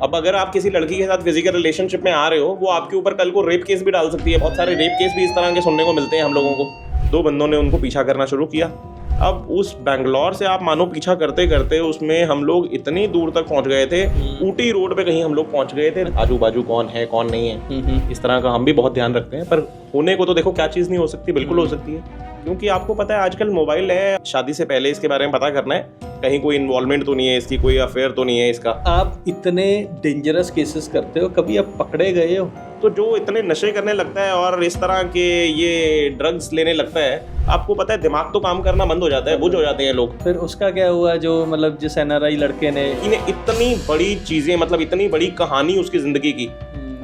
अब अगर आप किसी लड़की के साथ फिजिकल रिलेशनशिप में आ रहे हो, वो आपके ऊपर कल को रेप केस भी डाल सकती है। बहुत सारे रेप केस भी इस तरह के सुनने को मिलते हैं हम लोगों को। 2 बंदों ने उनको पीछा करना शुरू किया। अब उस बैंगलोर से आप मानो पीछा करते करते उसमें हम लोग इतनी दूर तक पहुंच गए थे, ऊटी रोड पे कहीं हम लोग पहुंच गए थे। आजू बाजू कौन है कौन नहीं है, इस तरह का हम भी बहुत ध्यान रखते हैं। पर होने को तो देखो क्या चीज़ नहीं हो सकती, बिल्कुल हो सकती है। क्योंकि आपको पता है आजकल मोबाइल है, शादी से पहले इसके बारे में पता करना है कहीं कोई इन्वॉल्वमेंट तो नहीं है इसकी, कोई अफेयर तो नहीं है इसका। आप इतने डेंजरस केसेस करते हो, कभी आप पकड़े गए हो? तो जो इतने नशे करने लगता है और इस तरह के ये ड्रग्स लेने लगता है, आपको पता है दिमाग तो काम करना बंद हो जाता है, बुझ हो जाते हैं लोग। फिर उसका क्या हुआ जो मतलब जिस NRI लड़के ने इन्हें इतनी बड़ी चीजें, मतलब इतनी बड़ी कहानी उसकी जिंदगी की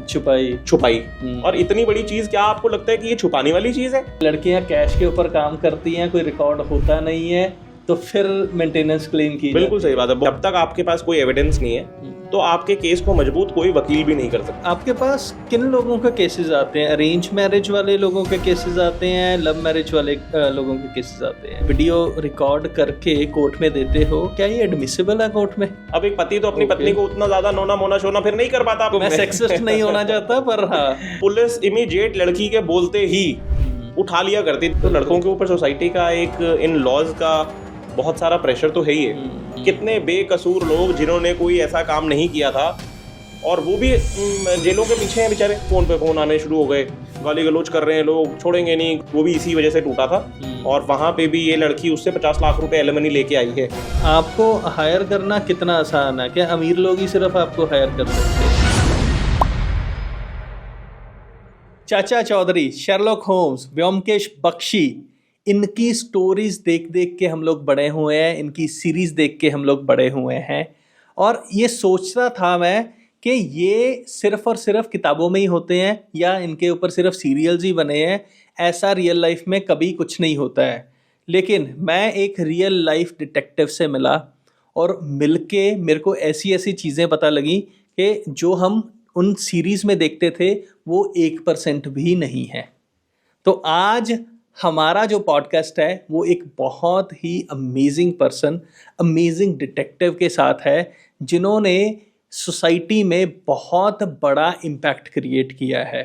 छुपाई। और इतनी बड़ी चीज क्या आपको लगता है कि ये छुपाने वाली चीज है? लड़कियां कैश के ऊपर काम करती हैं, कोई रिकॉर्ड होता नहीं है, तो फिर मेंटेनेंस क्लेम की। बिल्कुल सही बात है। जब तक आपके पास कोई एविडेंस नहीं है तो आपके केस को मजबूत कोई वकील भी नहीं कर सकता। आपके पास किन लोगों के केसेस आते हैं? अरेंज मैरिज वाले लोगों के केसेस आते हैं, लव मैरिज वाले लोगों के केसेस आते हैं? वीडियो रिकॉर्ड करके कोर्ट में देते हो, क्या ये एडमिसिबल है कोर्ट में? अब एक पति तो अपनी पत्नी को उतना ज्यादा नोना मोना शोना फिर नहीं कर पाता। मैं सेक्सिस्ट नहीं होना चाहता, पर हाँ, पुलिस इमीडिएट लड़की के बोलते ही उठा लिया करती। तो लड़कों के ऊपर सोसाइटी का एक इन लॉज का बहुत सारा प्रेशर तो है ही है। कितने बेकसूर लोग जिन्होंने कोई ऐसा काम नहीं किया था और वो भी जेलों के पीछे हैं बेचारे। फोन पे फोन आने शुरू हो गए, गाली गलौज कर रहे हैं लोग, छोड़ेंगे नहीं। वो भी इसी वजह से टूटा था। और वहाँ पे भी ये लड़की उससे 50 लाख रुपए एलिमनी लेके आई है। आपको हायर करना कितना आसान है? क्या अमीर लोग ही सिर्फ आपको हायर कर सकते हैं? चाचा चौधरी, शेरलॉक होम्स, व्योमकेश बख्शी, इनकी स्टोरीज देख देख के हम लोग बड़े हुए हैं, इनकी सीरीज देख के हम लोग बड़े हुए हैं। और ये सोचता था मैं कि ये सिर्फ और सिर्फ किताबों में ही होते हैं या इनके ऊपर सिर्फ सीरियल्स ही बने हैं, ऐसा रियल लाइफ में कभी कुछ नहीं होता है। लेकिन मैं एक रियल लाइफ डिटेक्टिव से मिला और मिलके मेरे को ऐसी ऐसी चीज़ें पता लगी कि जो हम उन सीरीज़ में देखते थे वो 1% भी नहीं है। तो आज हमारा जो पॉडकास्ट है वो एक बहुत ही अमेजिंग पर्सन, अमेजिंग डिटेक्टिव के साथ है, जिन्होंने सोसाइटी में बहुत बड़ा इम्पैक्ट क्रिएट किया है।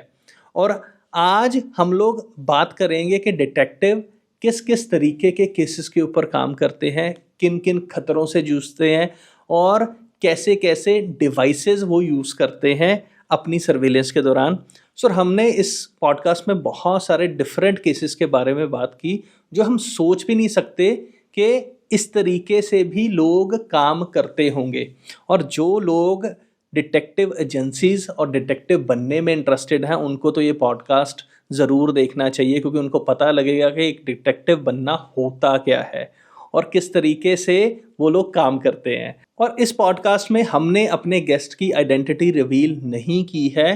और आज हम लोग बात करेंगे कि डिटेक्टिव किस किस तरीके के केसेस के ऊपर काम करते हैं, किन किन खतरों से जूझते हैं और कैसे कैसे डिवाइसेस वो यूज़ करते हैं अपनी सर्विलेंस के दौरान। सर, हमने इस पॉडकास्ट में बहुत सारे डिफरेंट केसेस के बारे में बात की जो हम सोच भी नहीं सकते कि इस तरीके से भी लोग काम करते होंगे। और जो लोग डिटेक्टिव एजेंसीज और डिटेक्टिव बनने में इंटरेस्टेड हैं उनको तो ये पॉडकास्ट ज़रूर देखना चाहिए, क्योंकि उनको पता लगेगा कि एक डिटेक्टिव बनना होता क्या है और किस तरीके से वो लोग काम करते हैं। और इस पॉडकास्ट में हमने अपने गेस्ट की आइडेंटिटी रिवील नहीं की है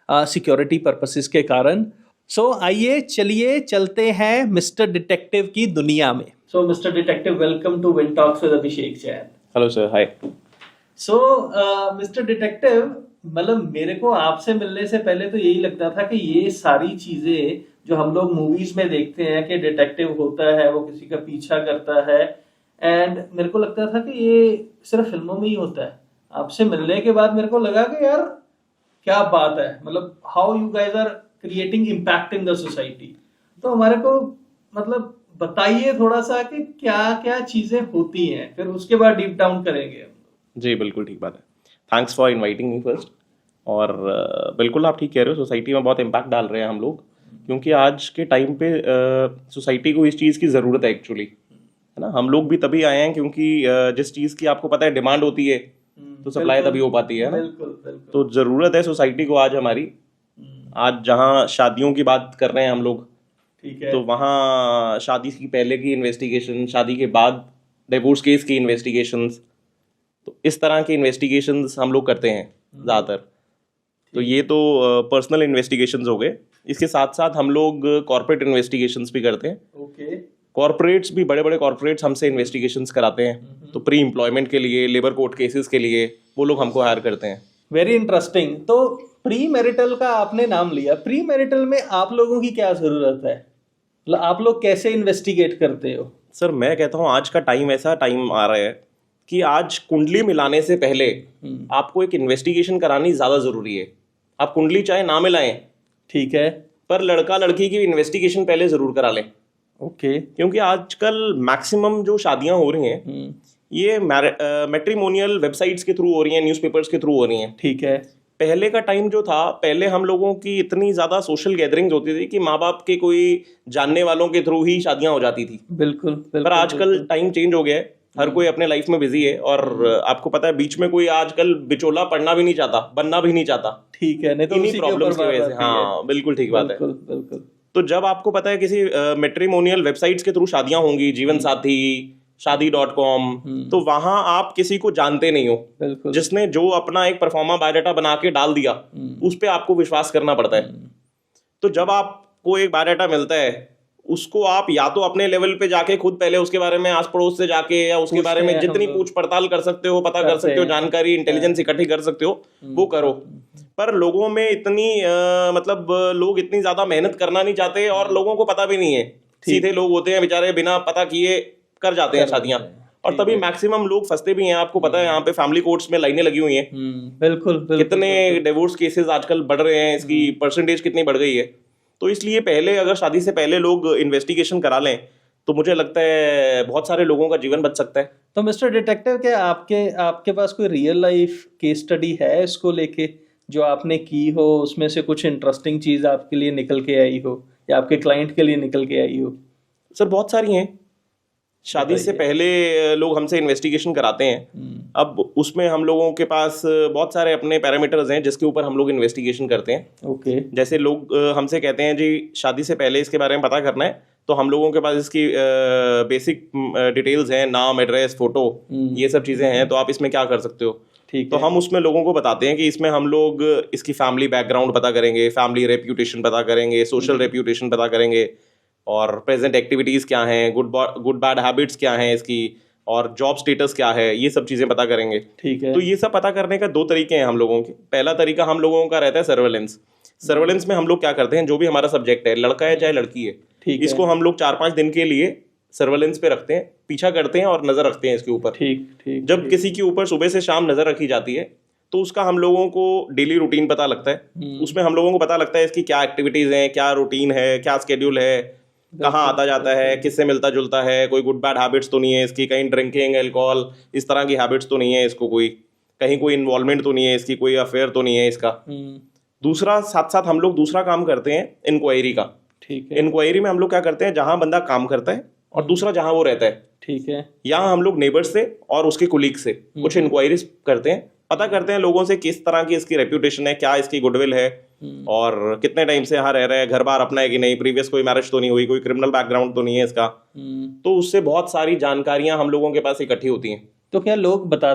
सिक्योरिटी पर्पसेस के कारण। सो आइए चलिए चलते हैं मिस्टर डिटेक्टिव की दुनिया में। So mister detective, welcome to win talks with Abhishek Jain. Hello sir, hi. So mister detective, मतलब मेरे को आपसे मिलने से पहले तो यही लगता था कि ये सारी चीजें जो हम लोग मूवीज में देखते हैं कि डिटेक्टिव होता है, वो किसी का पीछा करता है, एंड मेरे को लगता था कि ये सिर्फ फिल्मों में ही होता है। आपसे मिलने के बाद मेरे को लगा कि यार क्या बात है, मतलब how you guys are creating impact in the society. तो हमारे को मतलब बताइए थोड़ा सा कि क्या क्या चीजें होती हैं, फिर उसके बाद डीप डाउन करेंगे हम। जी बिल्कुल ठीक बात है। Thanks for inviting me first. और बिल्कुल आप ठीक कह रहे हो, सोसाइटी में बहुत इम्पैक्ट डाल रहे हैं हम लोग, क्योंकि आज के टाइम पे सोसाइटी को इस चीज़ की ज़रूरत है एक्चुअली, है ना। हम लोग भी तभी आए हैं क्योंकि जिस चीज़ की आपको पता है डिमांड होती है तो सप्लाई तभी हो पाती है ना। तो ज़रूरत है सोसाइटी को आज हमारी। आज जहाँ शादियों की बात कर रहे हैं हम लोग, ठीक है, तो वहाँ शादी की पहले की इन्वेस्टिगेशन, शादी के बाद डिवोर्स केस की इन्वेस्टिगेशंस, तो इस तरह की इन्वेस्टिगेशंस हम लोग करते हैं ज़्यादातर। तो ये तो पर्सनल इन्वेस्टिगेशंस हो गए। इसके साथ साथ हम लोग कॉर्पोरेट इन्वेस्टिगेशंस भी करते हैं। ओके। कॉर्पोरेट्स भी, बड़े बड़े कॉर्पोरेट्स हमसे इन्वेस्टिगेशंस कराते हैं। तो प्री एम्प्लॉयमेंट के लिए, लेबर कोर्ट केसेस के लिए वो लोग हमको हायर करते हैं। Very interesting. तो प्री मैरिटल का आपने नाम लिया, प्री मैरिटल में आप लोगों की क्या ज़रूरत है? मतलब आप लोग कैसे इन्वेस्टिगेट करते हो? सर मैं कहता हूँ आज का टाइम ऐसा टाइम आ रहा है कि आज कुंडली मिलाने से पहले आपको एक इन्वेस्टिगेशन करानी ज़्यादा ज़रूरी है। आप कुंडली चाहे ना मिलाएं, ठीक है, पर लड़का लड़की की इन्वेस्टिगेशन पहले ज़रूर करा लें। ओके, क्योंकि आजकल मैक्सिमम जो शादियां हो रही हैं ये मैट्रिमोनियल वेबसाइट्स के थ्रू हो रही हैं, न्यूज़पेपर्स के थ्रू हो रही हैं। ठीक है, पहले का टाइम जो था, पहले हम लोगों की इतनी ज़्यादा सोशल गैदरिंग्स होती थी कि माँ बाप के कोई जानने वालों के थ्रू ही शादियां हो जाती थी। बिल्कुल पर बिल्कुल आजकल टाइम चेंज हो गया है, हर कोई अपने लाइफ में बिजी है, और आपको पता है बीच में कोई आजकल बिचौला पड़ना भी नहीं चाहता, बनना भी नहीं चाहता, ठीक है, नहीं तो इन्हीं उसी के प्रॉब्लम्स ऊपर की बात वजह से। आती है। हाँ, बिल्कुल ठीक बात है। बिल्कुल बिल्कुल, तो जब आपको पता है किसी मैट्रिमोनियल वेबसाइट्स के थ्रू शादियां होंगी, जीवन साथी, शादी.com, तो वहां आप किसी को जानते नहीं हो, बिल्कुल, जिसने जो अपना एक परफॉर्मा बायोडाटा बना के डाल दिया, उस पे आपको विश्वास करना पड़ता है। तो जब आपको एक बायोडाटा मिलता है, उसको आप या तो अपने लेवल पे जाके खुद पहले उसके बारे में आस पड़ोस से जाके, या उसके बारे में जितनी पूछ पड़ताल कर सकते हो, पता कर सकते हो, जानकारी इंटेलिजेंस इकट्ठी कर सकते हो, वो करो। पर लोगों में इतनी मतलब लोग इतनी ज्यादा मेहनत करना नहीं चाहते, और लोगों को पता भी नहीं है। सीधे लोग होते हैं बेचारे, बिना पता किए कर जाते हैं शादियां, और तभी मैक्सिमम लोग फंसते भी हैं। आपको पता है यहाँ पे फैमिली कोर्ट्स में लाइनें लगी हुई हैं। बिल्कुल बिल्कुल, कितने डिवोर्स केसेस आजकल बढ़ रहे हैं, इसकी परसेंटेज कितनी बढ़ गई है। तो इसलिए पहले, अगर शादी से पहले लोग इन्वेस्टिगेशन करा लें, तो मुझे लगता है बहुत सारे लोगों का जीवन बच सकता है। तो मिस्टर डिटेक्टिव, क्या आपके पास कोई रियल लाइफ केस स्टडी है इसको लेके जो आपने की हो, उसमें से कुछ इंटरेस्टिंग चीज आपके लिए निकल के आई हो, या आपके क्लाइंट के लिए निकल के आई हो? सर बहुत सारी हैं। शादी से पहले लोग हमसे इन्वेस्टिगेशन कराते हैं। अब उसमें हम लोगों के पास बहुत सारे अपने पैरामीटर्स हैं जिसके ऊपर हम लोग इन्वेस्टिगेशन करते हैं। ओके, जैसे लोग हमसे कहते हैं जी शादी से पहले इसके बारे में पता करना है, तो हम लोगों के पास इसकी बेसिक डिटेल्स हैं, नाम, एड्रेस, फोटो, ये सब चीज़ें हैं, तो आप इसमें क्या कर सकते हो। ठीक तो है, हम उसमें लोगों को बताते हैं कि इसमें हम लोग इसकी फैमिली बैकग्राउंड पता करेंगे, फैमिली रेप्यूटेशन पता करेंगे, सोशल रेप्यूटेशन पता करेंगे, और प्रेजेंट एक्टिविटीज़ क्या हैं, गुड बैड हैबिट्स क्या हैं इसकी, और जॉब स्टेटस क्या है, ये सब चीज़ें पता करेंगे। ठीक है, तो ये सब पता करने का 2 तरीके हैं हम लोगों के। पहला तरीका हम लोगों का रहता है सर्वेलेंस। सर्वेलेंस में हम लोग क्या करते हैं, जो भी हमारा सब्जेक्ट है, लड़का है चाहे लड़की है, ठीक है, इसको हम लोग 4-5 दिन के लिए सर्वेलेंस पे रखते हैं, पीछा करते हैं और नज़र रखते हैं इसके ऊपर। ठीक ठीक, जब किसी के ऊपर सुबह से शाम नज़र रखी जाती है, तो उसका हम लोगों को डेली रूटीन पता लगता है। उसमें हम लोगों को पता लगता है इसकी क्या एक्टिविटीज़ हैं, क्या रूटीन है, क्या स्केड्यूल है, कहाँ आता जाता है, किससे मिलता जुलता है, कोई गुड बैड हैबिट्स तो नहीं है इसकी, कहीं ड्रिंकिंग, अल्कोहल, इस तरह की हैबिट्स तो नहीं है इसको, कोई कहीं कोई इन्वॉल्वमेंट तो नहीं है इसकी, कोई अफेयर तो नहीं है इसका। दूसरा, साथ साथ हम लोग दूसरा काम करते हैं इंक्वायरी का। ठीक है, इंक्वायरी में हम लोग क्या करते हैं, जहाँ बंदा काम करता है और दूसरा जहाँ वो रहता है, ठीक है, यहाँ हम लोग नेबर्स से और उसके कुलीग से कुछ इंक्वायरीज करते हैं, पता करते हैं लोगों से किस तरह की इसकी रेप्यूटेशन है, क्या इसकी गुडविल है, और कितने टाइम से यहाँ रह रहा है, घर बार अपना है कि नहीं, प्रीवियस कोई मैरिज तो नहीं हुई, कोई क्रिमिनल बैकग्राउंड तो नहीं है इसका। तो उससे बहुत सारी जानकारियां हम लोगों के पास इकट्ठी होती हैं। तो क्या लोग बता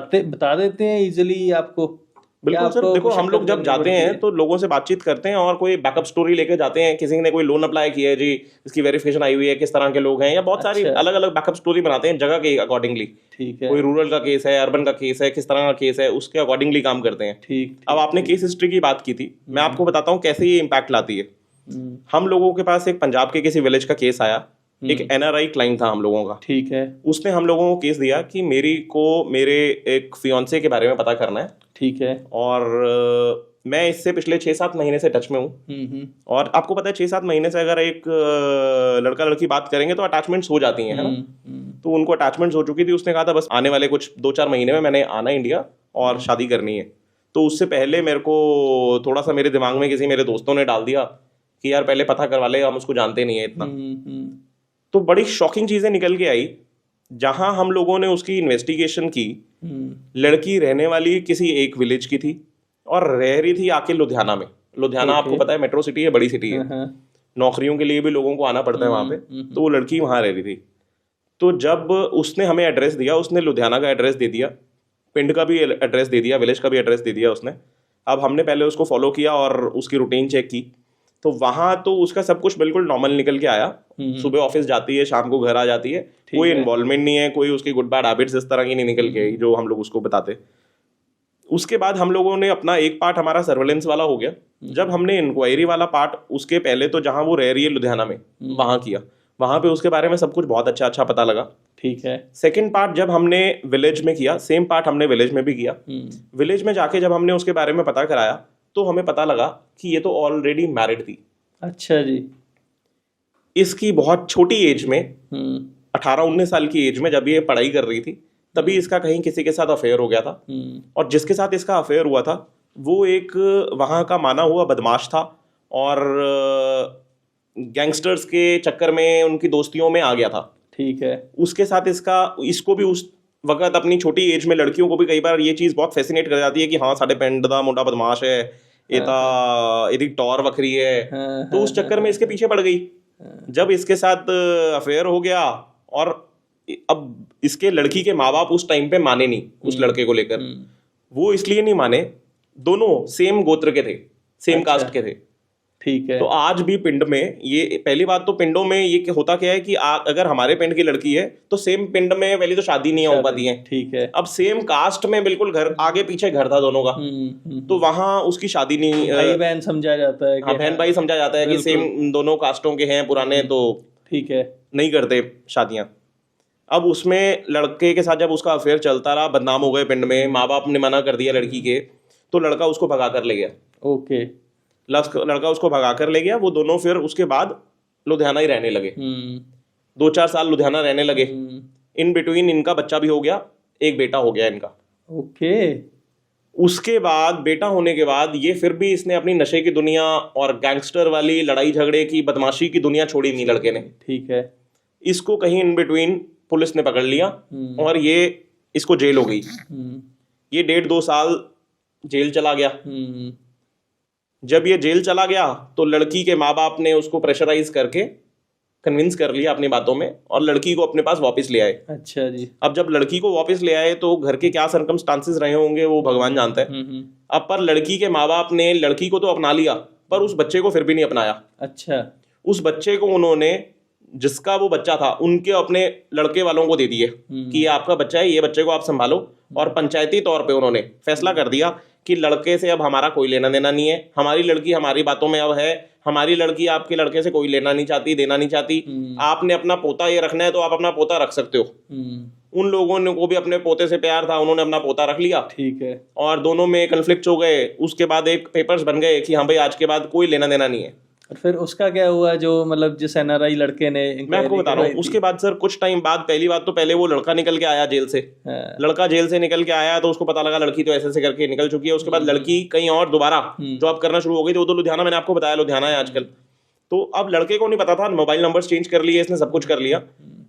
देते हैं इजीली आपको? बिल्कुल सर, देखो हम लोग जब जाते हैं तो लोगों से बातचीत करते हैं, और कोई बैकअप स्टोरी लेके जाते हैं। किसी ने कोई लोन अप्लाई किया है जी, इसकी वेरिफिकेशन आई हुई है, किस तरह के लोग हैं, या बहुत सारी अलग अलग बैकअप स्टोरी बनाते हैं जगह के अकॉर्डिंगली। ठीक है, कोई रूरल का केस है, अर्बन का केस है, किस तरह का केस है, उसके अकॉर्डिंगली काम करते हैं। ठीक, अब आपने केस हिस्ट्री की बात की थी, मैं आपको बताता हूँ कैसे ये इम्पैक्ट लाती है। हम लोगों के पास एक पंजाब के किसी विलेज का केस आया, एक एनआरआई क्लाइंट था हम लोगों का। ठीक है, उसने हम लोगों को केस दिया कि मेरे एक फियांसे के बारे में पता करना है। ठीक है, और मैं इससे पिछले 6-7 महीने से टच में हूँ। और आपको पता है 6-7 महीने से अगर एक लड़का लड़की बात करेंगे तो अटैचमेंट्स हो जाती हैं, है ना। तो उनको अटैचमेंट्स हो चुकी थी। उसने कहा था बस आने वाले कुछ 2-4 महीने में मैंने आना इंडिया और शादी करनी है। तो उससे पहले मेरे को थोड़ा सा मेरे दिमाग में किसी मेरे दोस्तों ने डाल दिया कि यार पहले पता करवा ले, हम उसको जानते नहीं है इतना। तो बड़ी शॉकिंग चीजें निकल के आई। जहां हम लोगों ने उसकी इन्वेस्टिगेशन की, लड़की रहने वाली किसी एक विलेज की थी और रह रही थी आके लुधियाना में। लुधियाना आपको पता है मेट्रो सिटी है, बड़ी सिटी है, नौकरियों के लिए भी लोगों को आना पड़ता है वहां पे। तो वो लड़की वहां रह रही थी। तो जब उसने हमें एड्रेस दिया, उसने लुधियाना का एड्रेस दे दिया, पिंड का भी एड्रेस दे दिया, विलेज का भी एड्रेस दे दिया उसने। अब हमने पहले उसको फॉलो किया और उसकी रूटीन चेक की। तो वहां तो उसका सब कुछ बिल्कुल नॉर्मल निकल के आया। सुबह ऑफिस जाती है, शाम को घर आ जाती है, कोई इन्वॉल्वमेंट नहीं है, कोई उसकी गुड बैड हैबिट्स इस तरह की नहीं निकल के आई जो हम लोग उसको बताते। उसके बाद हम लोगों ने अपना एक पार्ट हमारा सर्वेलेंस वाला हो गया। जब हमने इंक्वायरी वाला पार्ट उसके पहले तो जहां वो रह रही है लुधियाना में वहां किया, वहाँ पे उसके बारे में सब कुछ बहुत अच्छा अच्छा पता लगा। ठीक है। सेकंड पार्ट जब हमने विलेज में किया, सेम पार्ट हमने विलेज में भी किया। विलेज में जाके जब हमने उसके बारे में पता कराया तो हमें पता लगा कि ये तो ऑलरेडी मैरिड थी। अच्छा जी। इसकी बहुत छोटी एज में 18-19 साल की एज में जब ये पढ़ाई कर रही थी तभी इसका कहीं किसी के साथ अफेयर हो गया था। और जिसके साथ इसका अफेयर हुआ था वो एक वहाँ का माना हुआ बदमाश था और गैंगस्टर्स के चक्कर में उनकी दोस्तियों में आ गया था। ठीक है। उसके साथ इसको भी उस वक्त अपनी छोटी एज में लड़कियों को भी कई बार ये चीज़ बहुत फैसिनेट कर जाती है कि हाँ साढ़े पिंड दा मुंडा बदमाश है, ਇਹਦੀ टॉर वखरी है। तो उस चक्कर में इसके पीछे पड़ गई। जब इसके साथ अफेयर हो गया और अब इसके लड़की के माँ बाप उस टाइम पे माने नहीं उस लड़के को लेकर। वो इसलिए नहीं माने, दोनों सेम गोत्र के थे, सेम कास्ट के थे। ठीक है। तो आज भी पिंड में ये, पहली बात तो पिंडों में ये होता क्या है कि अगर हमारे पिंड की लड़की है तो सेम पिंड में पहले तो शादी नहीं हो पाती है। ठीक है। अब सेम कास्ट में बिल्कुल घर आगे पीछे घर था दोनों का, तो वहां उसकी शादी नहीं, भाई बहन समझा जाता है। हाँ बहन भाई समझा जाता है कि सेम दोनों कास्टों के हैं पुराने, तो ठीक है नहीं करते शादियां। अब उसमें लड़के के साथ जब उसका अफेयर चलता रहा, बदनाम हो गए पिंड में, माँ बाप ने मना कर दिया लड़की के, तो लड़का उसको भगा कर ले गया। ओके। लड़का उसको भगा कर ले गया। वो दोनों फिर उसके बाद लुधियाना ही रहने लगे। 2-4 साल लुधियाना रहने लगे। इन बिटवीन इनका बच्चा भी हो गया, एक बेटा हो गया इनका। ओके। उसके बाद बेटा होने के बाद ये फिर भी इसने अपनी नशे की दुनिया और गैंगस्टर वाली लड़ाई झगड़े की बदमाशी की दुनिया छोड़ी नहीं लड़के ने। ठीक है। इसको कहीं इन बिटवीन पुलिस ने पकड़ लिया और ये इसको जेल हो गई। ये 1.5-2 साल जेल चला गया। जब ये जेल चला गया तो लड़की के माँ बाप ने उसको प्रेशराइज करके कन्विंस कर लिया अपनी बातों में और लड़की को अपने पास वापस ले आए। अच्छा जी। अब जब लड़की को वापस ले आए तो घर के क्या सर्कमस्टांसेस रहे होंगे वो भगवान जानता है। अब पर लड़की के माँ बाप ने लड़की को तो अपना लिया पर उस बच्चे को फिर भी नहीं अपनाया। अच्छा। उस बच्चे को उन्होंने, जिसका वो बच्चा था, उनके अपने लड़के वालों को दे दिए कि ये आपका बच्चा है, ये बच्चे को आप संभालो। और पंचायती तौर पे उन्होंने फैसला कर दिया कि लड़के से अब हमारा कोई लेना देना नहीं है, हमारी लड़की हमारी बातों में अब है, हमारी लड़की आपके लड़के से कोई लेना नहीं चाहती, देना नहीं चाहती। आपने अपना पोता ये रखना है तो आप अपना पोता रख सकते हो। उन लोगों ने को भी अपने पोते से प्यार था, उन्होंने अपना पोता रख लिया। ठीक है। और दोनों में कन्फ्लिक्ट हो गए। उसके बाद एक पेपर्स बन गए कि हाँ भाई आज के बाद कोई लेना देना नहीं है। और फिर उसका क्या हुआ, जो मतलब जिस एनआरआई लड़के ने, मैं आपको बता रहा हूँ, उसके बाद सर कुछ टाइम बाद, पहली बात तो पहले वो लड़का निकल के आया जेल से। लड़का जेल से निकल के आया तो उसको पता लगा लड़की तो ऐसे ऐसे करके निकल चुकी है। उसके बाद लड़की कहीं और दोबारा जॉब करना शुरू हो गई थी। वो तो लुधियाना, मैंने आपको बताया लुधियाना है आजकल। तो अब लड़के को नहीं पता था, मोबाइल नंबर्स चेंज कर लिए इसने, सब कुछ कर लिया।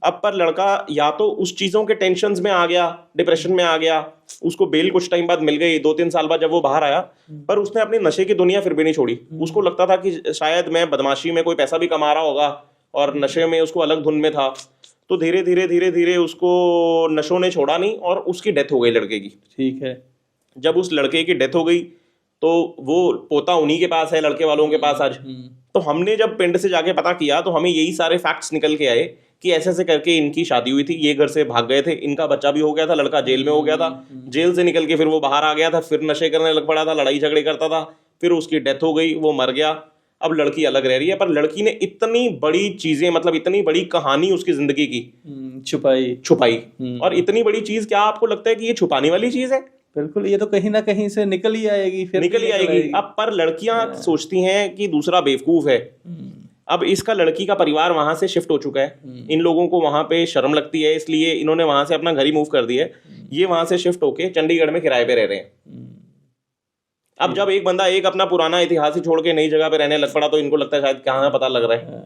अब पर लड़का या तो उस चीजों के टेंशन में आ गया, डिप्रेशन में आ गया। उसको बेल कुछ टाइम बाद मिल गई, 2-3 साल बाद जब वो बाहर आया, पर उसने अपनी नशे की दुनिया फिर भी नहीं छोड़ी। उसको लगता था कि शायद मैं बदमाशी में कोई पैसा भी कमा रहा होगा और नशे में उसको अलग धुन में था। तो धीरे धीरे धीरे धीरे उसको नशों ने छोड़ा नहीं और उसकी डेथ हो गई लड़के की। ठीक है। जब उस लड़के की डेथ हो गई तो वो पोता उन्हीं के पास है, लड़के वालों के पास आज। तो हमने जब पिंड से जाके पता किया तो हमें यही सारे फैक्ट्स निकल के आए कि ऐसे ऐसे करके इनकी शादी हुई थी, ये घर से भाग गए थे, इनका बच्चा भी हो गया था, लड़का जेल में हो गया था, जेल से निकल के फिर वो बाहर आ गया था, फिर नशे करने लग पड़ा था, लड़ाई झगड़े करता था, फिर उसकी डेथ हो गई, वो मर गया। अब लड़की अलग रह रही है। पर लड़की ने इतनी बड़ी चीजें, मतलब इतनी बड़ी कहानी उसकी जिंदगी की छुपाई। और इतनी बड़ी चीज, क्या आपको लगता है कि ये छुपाने वाली चीज है? बिल्कुल, ये तो कहीं ना कहीं से निकल ही आएगी, फिर निकल ही आएगी। अब पर लड़कियां सोचती हैं कि दूसरा बेवकूफ है। अब इसका लड़की का परिवार वहां से शिफ्ट हो चुका है। इन लोगों को वहां पे शर्म लगती है, इसलिए इन्होंने वहां से अपना घर ही मूव कर दिया है। ये वहां से शिफ्ट होके चंडीगढ़ में किराए पे रह रहे हैं। अब जब एक बंदा एक अपना पुराना इतिहास ही छोड़ के नई जगह पे रहने लग पड़ा तो इनको लगता है शायद कहाँ पता लग रहा है।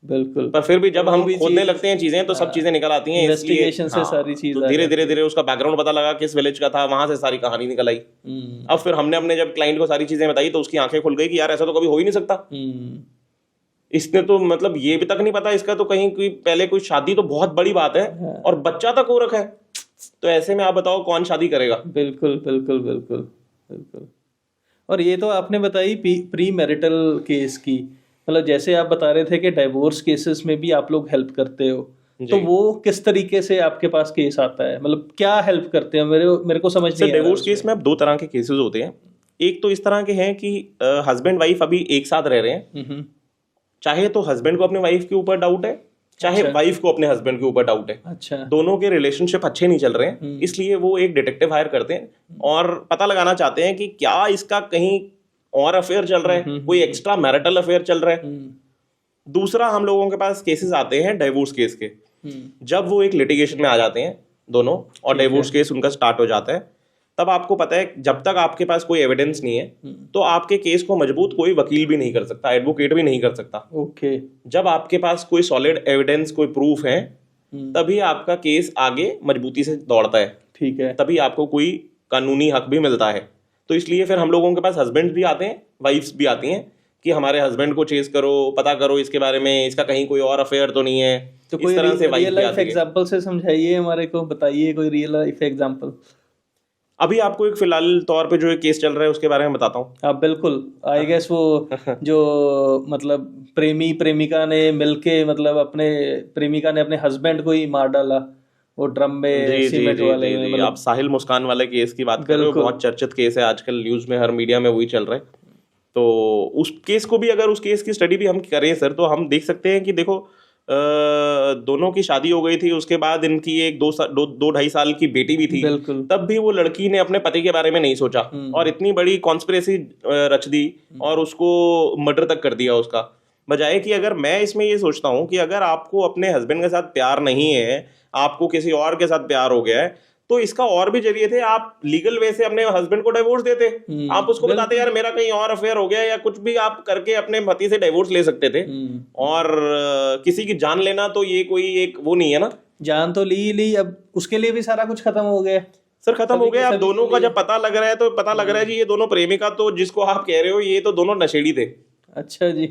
बिल्कुल। पर फिर भी जब हम खोदने लगते हैं चीजें तो सब चीजें निकल आती हैं। इन्वेस्टिगेशन से सारी चीजें, तो धीरे धीरे धीरे उसका बैकग्राउंड पता लगा, किस विलेज का था, वहां से सारी कहानी निकल आई। अब फिर हमने अपने जब क्लाइंट को सारी चीजें बताई तो उसकी आंखें खुल गई कि यार ऐसा तो कभी हो ही नहीं सकता। इसने तो मतलब ये भी तक नहीं पता इसका तो कहीं कोई पहले कोई शादी तो बहुत बड़ी बात है और बच्चा तक हो रखा है। तो ऐसे में आप बताओ कौन शादी करेगा? बिल्कुल बिल्कुल बिल्कुल बिल्कुल। और ये तो आपने बताई प्री मैरिटल केस की, मतलब जैसे आप बता रहे थे कि डाइवोर्स केसेस में भी आप लोग हेल्प करते हो, तो वो किस तरीके से आपके पास केस आता है, मतलब क्या हेल्प करते हैं? मेरे को समझ नहीं आ रहा। डाइवोर्स केस में अब 2 तरह के केसेस होते हैं। एक तो इस तरह के हैं कि हस्बैंड वाइफ अभी एक साथ रह रहे हैं, चाहे तो हस्बैंड को अपने वाइफ के ऊपर डाउट है, चाहे अच्छा। वाइफ को अपने हस्बैंड के ऊपर डाउट है, अच्छा। दोनों के रिलेशनशिप अच्छे नहीं चल रहे हैं, इसलिए वो एक डिटेक्टिव हायर करते हैं और पता लगाना चाहते हैं कि क्या इसका कहीं और अफेयर चल रहा है, कोई एक्स्ट्रा मैरिटल अफेयर चल रहा है। दूसरा, हम लोगों के पास केसेस आते हैं डाइवोर्स केस के, जब वो एक लिटिगेशन में आ जाते हैं दोनों और डाइवोर्स केस उनका स्टार्ट हो जाता है, तब आपको पता है जब तक आपके पास कोई एविडेंस नहीं है तो आपके केस को मजबूत कोई वकील भी नहीं कर सकता, एडवोकेट भी नहीं कर सकता। ओके। जब आपके पास कोई सॉलिड एविडेंस, कोई प्रूफ है, तभी आपका केस आगे मजबूती से दौड़ता है, ठीक है। तभी आपको कोई कानूनी हक भी मिलता है। तो इसलिए फिर हम लोगों के पास हस्बैंड भी आते हैं, वाइफ्स भी आती हैं कि हमारे हस्बैंड को चेज करो, पता करो इसके बारे में, इसका कहीं कोई और अफेयर तो नहीं है। तो इस कोई तरह से वाइफ रियल भी लाइफ आती है। एग्जांपल से समझाइए हमारे को, बताइए कोई रियल लाइफ एग्जांपल। अभी आपको एक फिलहाल तौर पे जो एक केस चल रहा है उसके बारे में बताता हूँ। आप बिल्कुल, आई गेस वो जो मतलब प्रेमी प्रेमिका ने मिलके, मतलब अपने प्रेमिका ने अपने हस्बैंड को ही मार डाला वो ड्रम में जी जी सीमेंट जी वाले जी में, जी, मतलब आप साहिल मुस्कान वाले केस की बात कर रहे हो, बिल्कुल। बहुत चर्चित केस है आजकल, न्यूज में हर मीडिया में वही चल रहा है। तो उस केस को भी, अगर उस केस की स्टडी भी हम करें सर, तो हम देख सकते हैं कि देखो दोनों की शादी हो गई थी, उसके बाद इनकी एक 2-2.5 साल की बेटी भी थी, बिल्कुल। तब भी वो लड़की ने अपने पति के बारे में नहीं सोचा और इतनी बड़ी कॉन्स्पिरेसी रच दी और उसको मर्डर तक कर दिया उसका। बजाय कि अगर मैं इसमें ये सोचता हूँ कि अगर आपको अपने हस्बैंड के साथ प्यार नहीं है, आपको किसी और के साथ प्यार हो गया है, तो इसका और भी जरिए थे, आप लीगल वे से अपने हस्बैंड को डिवोर्स देते, आप उसको बताते यार मेरा कहीं और अफेयर हो गया, या कुछ भी आप करके अपने पति से डिवोर्स ले सकते थे। और किसी की जान लेना तो ये कोई एक वो नहीं है ना, जान तो ली, अब उसके लिए भी सारा कुछ खत्म हो गया सर, खत्म हो गया। अब दोनों का जब पता लग रहा है तो पता लग रहा है जी ये दोनों प्रेमिका, तो जिसको आप कह रहे हो ये तो दोनों नशेड़ी थे। अच्छा जी।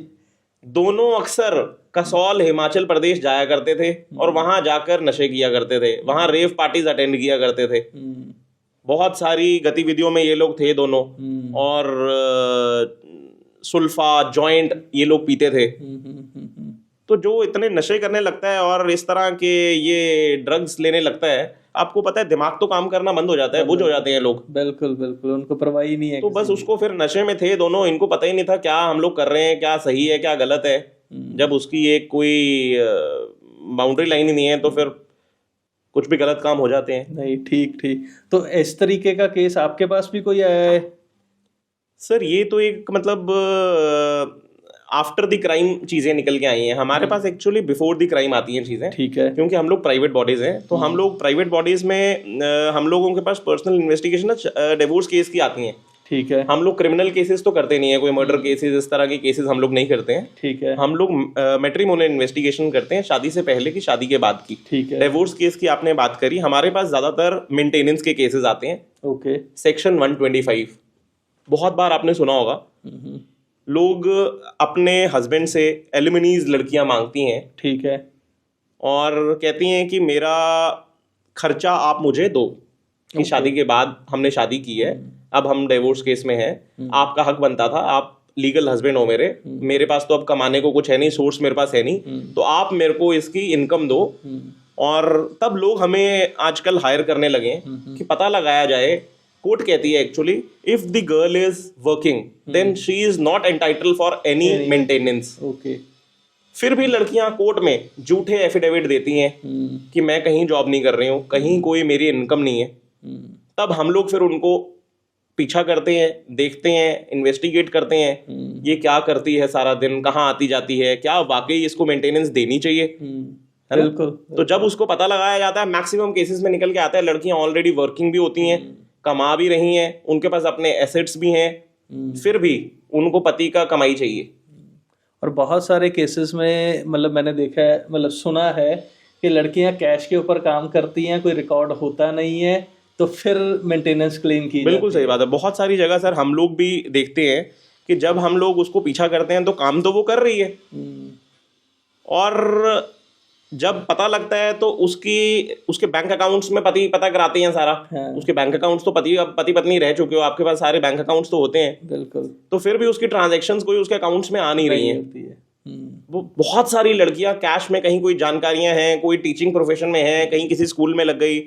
दोनों अक्सर कसौल हिमाचल प्रदेश जाया करते थे और वहां जाकर नशे किया करते थे, वहां रेव पार्टीज अटेंड किया करते थे, बहुत सारी गतिविधियों में ये लोग थे दोनों, और सुल्फा जॉइंट ये लोग पीते थे। तो जो इतने नशे करने लगता है और इस तरह के ये ड्रग्स लेने लगता है, आपको पता है दिमाग तो काम करना बंद हो जाता है, बुझ हो जाते हैं लोग। बिल्कुल बिल्कुल, उनको परवाह ही नहीं है। तो बस उसको फिर नशे में थे दोनों, इनको पता ही नहीं था क्या हम लोग कर रहे हैं, क्या सही है क्या गलत है। जब उसकी एक कोई बाउंड्री लाइन ही नहीं है तो फिर कुछ भी गलत काम हो जाते हैं। नहीं, ठीक ठीक। तो इस तरीके का केस आपके पास भी कोई आया है? सर ये तो एक मतलब आफ्टर द क्राइम चीजें निकल के आई हैं हमारे पास, एक्चुअली बिफोर द क्राइम आती हैं चीजें। ठीक है। क्योंकि हम लोग प्राइवेट बॉडीज हैं, तो हम लोग प्राइवेट बॉडीज में हम लोगों के पास पर्सनल इन्वेस्टिगेशन डिवोर्स केस की आती हैं। ठीक है। हम लोग क्रिमिनल केसेस तो करते नहीं है, कोई मर्डर केसेस इस तरह के केसेस हम लोग नहीं करते हैं। ठीक है। हम लोग मैट्रिमोनियल इन्वेस्टिगेशन करते हैं, शादी से पहले की, शादी के बाद की। ठीक है। डिवोर्स केस की आपने बात करी, हमारे पास ज्यादातर मेंटेनेंस के केसेस आते हैं। ओके। सेक्शन 125 बहुत बार आपने सुना होगा, लोग अपने हस्बैंड से एलिमनीज लड़कियां मांगती हैं। ठीक है। और कहती हैं कि मेरा खर्चा आप मुझे दो, कि शादी के बाद हमने शादी की है, अब हम डिवोर्स केस में हैं, आपका हक बनता था, आप लीगल हस्बैंड हो मेरे पास तो अब कमाने को कुछ है नहीं, सोर्स मेरे पास है नहीं, तो आप मेरे को इसकी इनकम दो। और तब लोग हमें आजकल हायर करने लगे कि पता लगाया जाए, कोर्ट कहती है actually, if the girl is working then she is not entitle for any maintenance. Okay. फिर भी लड़कियां कोर्ट में झूठे एफिडेविट देती हैं कि मैं कहीं जॉब नहीं कर रही हूँ, कहीं कोई मेरी इनकम नहीं है। तब हम लोग फिर उनको पीछा करते हैं, देखते हैं, इन्वेस्टिगेट करते हैं, ये क्या करती है सारा दिन, कहाँ आती जाती है, क्या वाकई इसको मेंटेनेंस देनी चाहिए, है ना? बिल्कुल। तो जब उसको पता लगाया जाता है, मैक्सिमम केसेस में निकल के आता है लड़कियां ऑलरेडी वर्किंग भी होती हैं, कमा भी रही हैं, उनके पास अपने एसेट्स भी हैं, फिर भी उनको पति का कमाई चाहिए। और बहुत सारे केसेस में मतलब मैंने देखा है, मतलब सुना है कि लड़कियां कैश के ऊपर काम करती हैं, कोई रिकॉर्ड होता नहीं है, तो फिर मेंटेनेंस क्लेम की। बिल्कुल सही बात है। बहुत सारी जगह सर हम लोग भी देखते हैं कि जब हम लोग उसको पीछा करते हैं तो काम तो वो कर रही है, और जब पता लगता है तो उसके बैंक अकाउंट्स में पति पता कराते हैं सारा। हाँ। उसके बैंक अकाउंट्स तो पति पत्नी रह चुके हो, आपके पास सारे बैंक अकाउंट्स तो होते हैं। बिल्कुल। तो फिर भी उसकी ट्रांजैक्शंस कोई उसके अकाउंट्स में आ नहीं रही हैं। वो बहुत सारी लड़कियां कैश में, कहीं कोई जानकारियां हैं, कोई टीचिंग प्रोफेशन में है, कहीं किसी स्कूल में लग गई,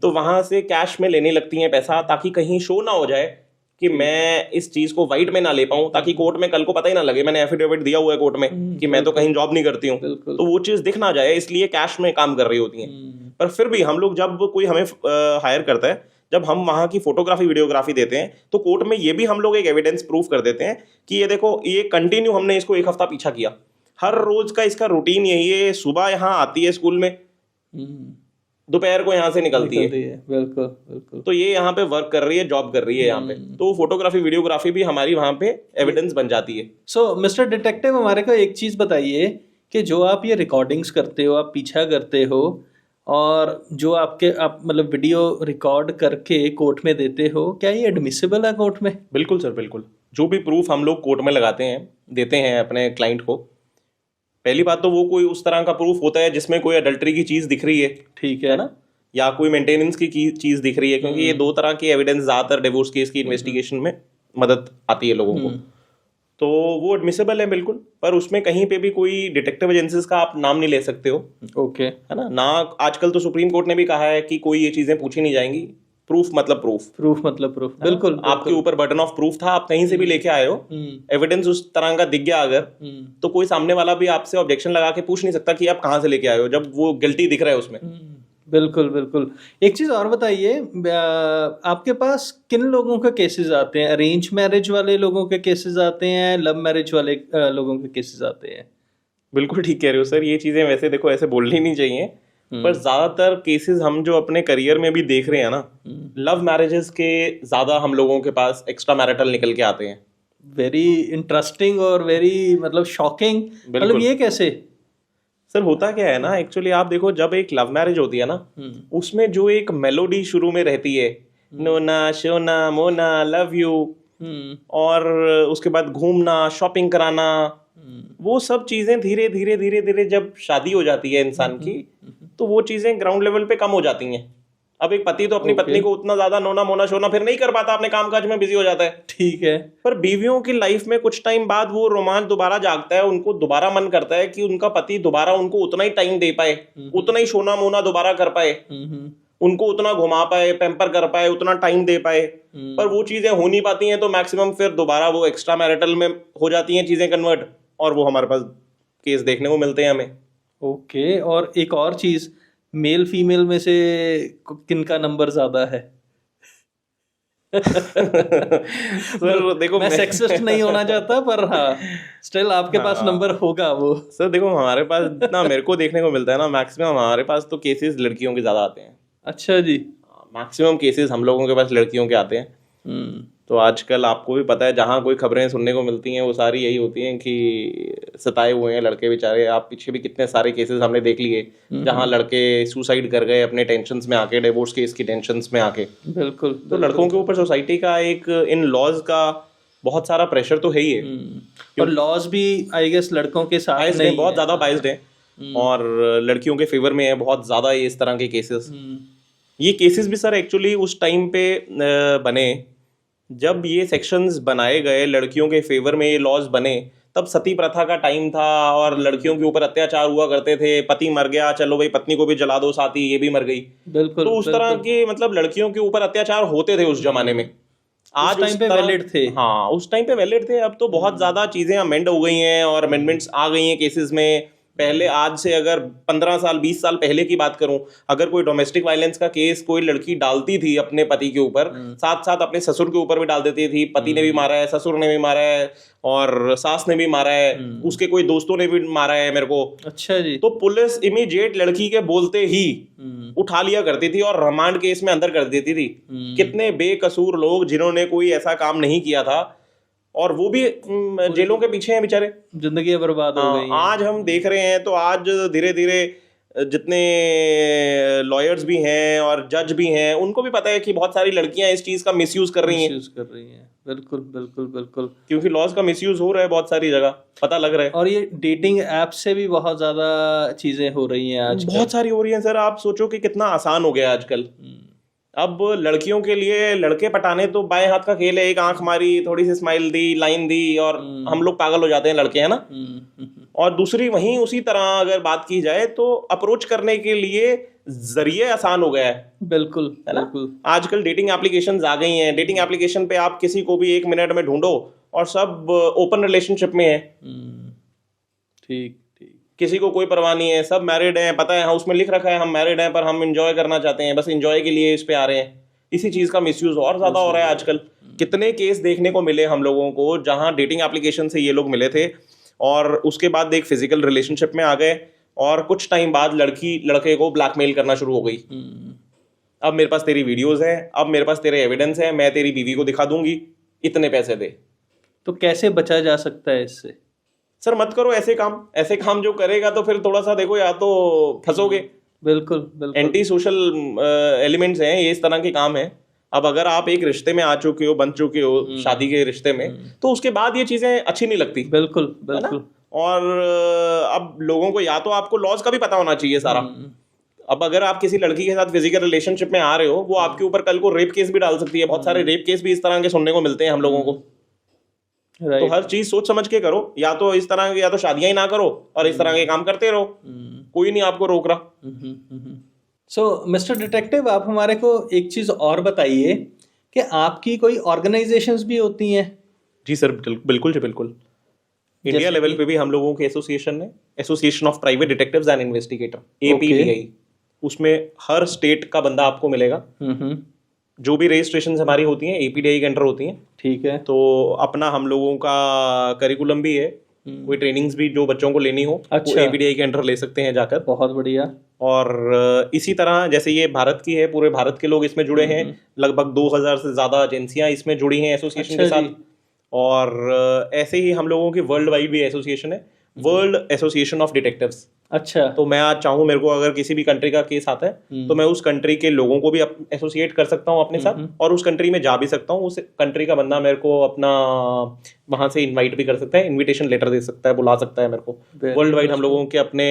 तो वहां से कैश में लेने लगती हैं पैसा, ताकि कहीं शो ना हो जाए कि मैं इस चीज को वाइट में ना ले पाऊं, ताकि कोर्ट में कल को पता ही ना लगे मैंने एफिडेविट दिया हुआ है कोर्ट में कि मैं तो कहीं जॉब नहीं करती हूँ, बिल्कुल। तो वो चीज दिख ना जाए, इसलिए कैश में काम कर रही होती है। पर फिर भी हम लोग जब कोई हमें हायर करता है, जब हम वहाँ की फोटोग्राफी वीडियोग्राफी देते हैं, तो कोर्ट में ये भी हम लोग एक एविडेंस प्रूफ कर देते हैं कि ये देखो, ये कंटिन्यू हमने इसको 1 हफ्ता पीछा किया, हर रोज का इसका रूटीन यही है, सुबह यहाँ आती है स्कूल में, दोपहर को यहाँ से निकलती है। बिल्कुल बिल्कुल। तो ये यहाँ पे वर्क कर रही है, जॉब कर रही है यहाँ पे, तो फोटोग्राफी वीडियोग्राफी भी हमारी वहाँ पे एविडेंस बन जाती है। सो मिस्टर डिटेक्टिव, हमारे को एक चीज़ बताइए कि जो आप ये रिकॉर्डिंग्स करते हो, आप पीछा करते हो, और जो आप मतलब वीडियो रिकॉर्ड करके कोर्ट में देते हो, क्या ये एडमिसिबल है कोर्ट में? बिल्कुल सर, बिल्कुल। जो भी प्रूफ हम लोग कोर्ट में लगाते हैं, देते हैं अपने क्लाइंट को, पहली बात तो वो कोई उस तरह का प्रूफ होता है जिसमें कोई अडल्ट्री की चीज दिख रही है, ठीक है ना, या कोई मेंटेनेंस की चीज दिख रही है, क्योंकि ये 2 तरह की एविडेंस ज्यादातर डिवोर्स केस की इन्वेस्टिगेशन में मदद आती है लोगों को, तो वो एडमिसिबल है बिल्कुल। पर उसमें कहीं पे भी कोई डिटेक्टिव एजेंसीज का आप नाम नहीं ले सकते हो, ओके, है ना। आजकल तो सुप्रीम कोर्ट ने भी कहा है कि कोई ये चीजें पूछी नहीं जाएंगी, प्रूफ मतलब प्रूफ, बिल्कुल। आपके ऊपर बर्डन ऑफ प्रूफ था, आप कहीं से भी लेके आए हो, एविडेंस उस तरह का दिख गया अगर, तो कोई सामने वाला भी आपसे ऑब्जेक्शन लगा के पूछ नहीं सकता कि आप कहाँ से लेके आए हो, जब वो गिल्टी दिख रहा है उसमें। बिल्कुल बिल्कुल। एक चीज़ और बताइए, आपके पास किन लोगों के केसेस आते हैं? अरेंज मैरिज वाले लोगों के केसेस आते हैं, लव मैरिज वाले लोगों के केसेस आते हैं? बिल्कुल ठीक कह रहे हो सर, ये चीजें वैसे देखो ऐसे बोलनी नहीं चाहिए, पर ज्यादातर केसेस हम जो अपने करियर में भी देख रहे हैं ना, लव मैरिजेस के ज्यादा हम लोगों के पास एक्स्ट्रा मैरिटल निकल के आते हैं। वेरी इंटरेस्टिंग और वेरी मतलब शॉकिंग, मतलब ये कैसे? सर होता क्या है ना, एक्चुअली आप देखो, जब एक लव मैरिज होती है ना, उसमें जो एक मेलोडी शुरू में रहती है, नोना शोना मोना लव यू, और उसके बाद घूमना, शॉपिंग कराना, वो सब चीजें धीरे धीरे धीरे धीरे जब शादी हो जाती है इंसान की, तो वो चीजें ग्राउंड लेवल पे कम हो जाती हैं। अब एक पति तो अपनी पत्नी को उतना ज्यादा नोना मोना शोना फिर नहीं कर पाता, अपने कामकाज में बिजी हो जाता है, ठीक है। पर बीवियों की लाइफ में कुछ टाइम बाद वो रोमांच दोबारा जागता है, उनको दोबारा मन करता है कि उनका पति दोबारा उनको उतना ही टाइम दे पाए, उतना ही शोना मोना दोबारा कर पाए, उनको उतना घुमा पाए, पैम्पर कर पाए, उतना टाइम दे पाए। पर वो चीजें हो नहीं पाती हैं, तो मैक्सिमम फिर दोबारा वो एक्स्ट्रा मैरिटल में हो जाती हैं चीजें कन्वर्ट, और वो हमारे पास केस देखने को मिलते हैं हमें। ओके, और एक और चीज, मेल फीमेल में से किनका नंबर ज्यादा है? सर देखो, मैं सेक्सिस्ट नहीं होना चाहता, पर हाँ स्टिल आपके पास नंबर होगा वो। सर देखो, हमारे पास जितना मेरे को देखने को मिलता है ना, मैक्सिमम हमारे पास तो केसेस लड़कियों के ज्यादा आते हैं। अच्छा जी। मैक्सिमम केसेस हम लोगों के पास लड़कियों के आते हैं। तो आजकल आपको भी पता है, जहाँ कोई खबरें सुनने को मिलती हैं वो सारी यही होती हैं कि सताए हुए हैं लड़के बेचारे। आप पीछे भी कितने सारे केसेस हमने देख लिए जहाँ लड़के सुसाइड कर गए अपने टेंशन्स में आके, डिवोर्स केस की टेंशन्स में आके। बिल्कुल। तो लड़कों के ऊपर सोसाइटी का एक इन लॉज का बहुत सारा प्रेशर तो है ही है, और लॉज भी आई गेस लड़कों के साथ नहीं, बहुत ज्यादा बाइस्ड है, और लड़कियों के फेवर में है बहुत ज्यादा ये इस तरह के केसेस। ये केसेस भी सर एक्चुअली उस टाइम पे बने जब ये सेक्शंस बनाए गए, लड़कियों के फेवर में ये लॉज बने, तब सती प्रथा का टाइम था और लड़कियों के ऊपर अत्याचार हुआ करते थे। पति मर गया, चलो भाई पत्नी को भी जला दो, साथ ही ये भी मर गई। बिल्कुल। तो उस तरह के मतलब लड़कियों के ऊपर अत्याचार होते थे उस जमाने में। आज टाइम पे वैलिड थे। हाँ, उस टाइम पे वैलिड थे। अब तो बहुत ज्यादा चीजें अमेंड हो गई हैं और अमेंडमेंट्स आ गई हैं केसेस में। पहले आज से अगर 15 साल 20 साल पहले की बात करूं, अगर कोई डोमेस्टिक वायलेंस का केस कोई लड़की डालती थी अपने पति के ऊपर, साथ साथ अपने ससुर के ऊपर भी डाल देती थी। पति ने भी मारा है, ससुर ने भी मारा है, और सास ने भी मारा है, उसके कोई दोस्तों ने भी मारा है मेरे को। अच्छा जी। तो पुलिस इमीडिएट लड़की के बोलते ही उठा लिया करती थी और रिमांड केस में अंदर कर देती थी। कितने बेकसूर लोग जिन्होंने कोई ऐसा काम नहीं किया था, और वो भी जेलों के पीछे हैं बेचारे, जिंदगी बर्बाद हो गई। आज हम देख रहे हैं, तो आज धीरे धीरे जितने लॉयर्स भी हैं और जज भी हैं, उनको भी पता है कि बहुत सारी लड़कियां इस चीज का मिसयूज कर रही हैं। बिल्कुल बिल्कुल बिल्कुल, क्योंकि लॉज का मिसयूज हो रहा है बहुत सारी जगह, पता लग रहा है। और ये डेटिंग ऐप से भी बहुत ज्यादा चीजें हो रही हैं आज, बहुत सारी हो रही हैं सर। आप सोचो कि कितना आसान हो गया आजकल। अब लड़कियों के लिए लड़के पटाने तो बाएं हाथ का खेल है। एक आंख मारी, थोड़ी सी स्माइल दी, लाइन दी, और हम लोग पागल हो जाते हैं लड़के, है ना। और दूसरी वहीं उसी तरह अगर बात की जाए तो अप्रोच करने के लिए जरिए आसान हो गया है बिल्कुल है ना? बिल्कुल। आजकल डेटिंग एप्लीकेशंस आ गई हैं। डेटिंग एप्लीकेशन पे आप किसी को भी 1 मिनट में ढूंढो और सब ओपन रिलेशनशिप में है। ठीक ठीक। किसी को कोई परवाह नहीं है, सब मैरिड हैं, पता है, हाँ उसमें लिख रखा है हम मैरिड हैं पर हम इंजॉय करना चाहते हैं, बस इंजॉय के लिए इस पे आ रहे हैं। इसी चीज का मिसयूज और ज्यादा हो रहा है आजकल। कितने केस देखने को मिले हम लोगों को जहां डेटिंग एप्लीकेशन से ये लोग मिले थे और उसके बाद एक फिजिकल रिलेशनशिप में आ गए और कुछ टाइम बाद लड़की लड़के को ब्लैकमेल करना शुरू हो गई। अब मेरे पास तेरी वीडियोस हैं, अब मेरे पास तेरे एविडेंस है, मैं तेरी बीवी को दिखा दूंगी, इतने पैसे दे। तो कैसे बचा जा सकता है इससे? सर मत करो ऐसे काम जो करेगा तो फिर थोड़ा सा देखो, या तो फंसोगे। बिल्कुल बिल्कुल। एंटी सोशल एलिमेंट्स हैं ये, इस तरह के काम है। अब अगर आप एक रिश्ते में आ चुके हो, बन चुके हो शादी के रिश्ते में, तो उसके बाद ये चीजें अच्छी नहीं लगती। बिल्कुल बिल्कुल। और अब लोगों को या तो आपको लॉज का भी पता होना चाहिए सारा। अब अगर आप किसी लड़की के साथ फिजिकल रिलेशनशिप में आ रहे हो, वो आपके ऊपर कल को रेप केस भी डाल सकती है। बहुत सारे रेप केस भी इस तरह के सुनने को मिलते हैं हम लोगों को। तो हर चीज सोच समझ के करो, या तो इस तरह के, या तो शादियां ही ना करो और इस तरह के काम करते रहो, कोई नहीं आपको रोक रहा। सो मिस्टर डिटेक्टिव, आप हमारे को एक चीज और बताइए कि आपकी कोई ऑर्गेनाइजेशंस भी होती हैं? जी सर, बिल्कुल जी बिल्कुल। इंडिया लेवल पे भी हम लोगों के एसोसिएशन है, association of private detectives and investigator, APDI। उसमें हर स्टेट का बंदा आपको मिलेगा। जो भी रजिस्ट्रेशन हमारी होती हैं APDI के अंडर होती हैं। ठीक है। तो अपना हम लोगों का करिकुलम भी है, कोई ट्रेनिंग्स भी जो बच्चों को लेनी हो, अच्छा। वो APDI के अंडर ले सकते हैं जाकर। बहुत बढ़िया। और इसी तरह जैसे ये भारत की है, पूरे भारत के लोग इसमें जुड़े हैं। लगभग 2000 से ज्यादा एजेंसियां इसमें जुड़ी हैं एसोसिएशन के साथ। और ऐसे ही हम लोगों की वर्ल्ड वाइड भी एसोसिएशन है, वर्ल्ड एसोसिएशन ऑफ डिटेक्टिव्स। अच्छा। तो मैं आज चाहूँ, मेरे को अगर किसी भी कंट्री का केस आता है तो मैं उस कंट्री के लोगों को भी एसोसिएट कर सकता हूँ अपने साथ, और उस कंट्री में जा भी सकता हूँ। उस कंट्री का बंदा मेरे को अपना वहां से इनवाइट भी कर सकता है, इनविटेशन लेटर दे सकता है, बुला सकता है मेरे को। वर्ल्ड वाइड हम लोगों के अपने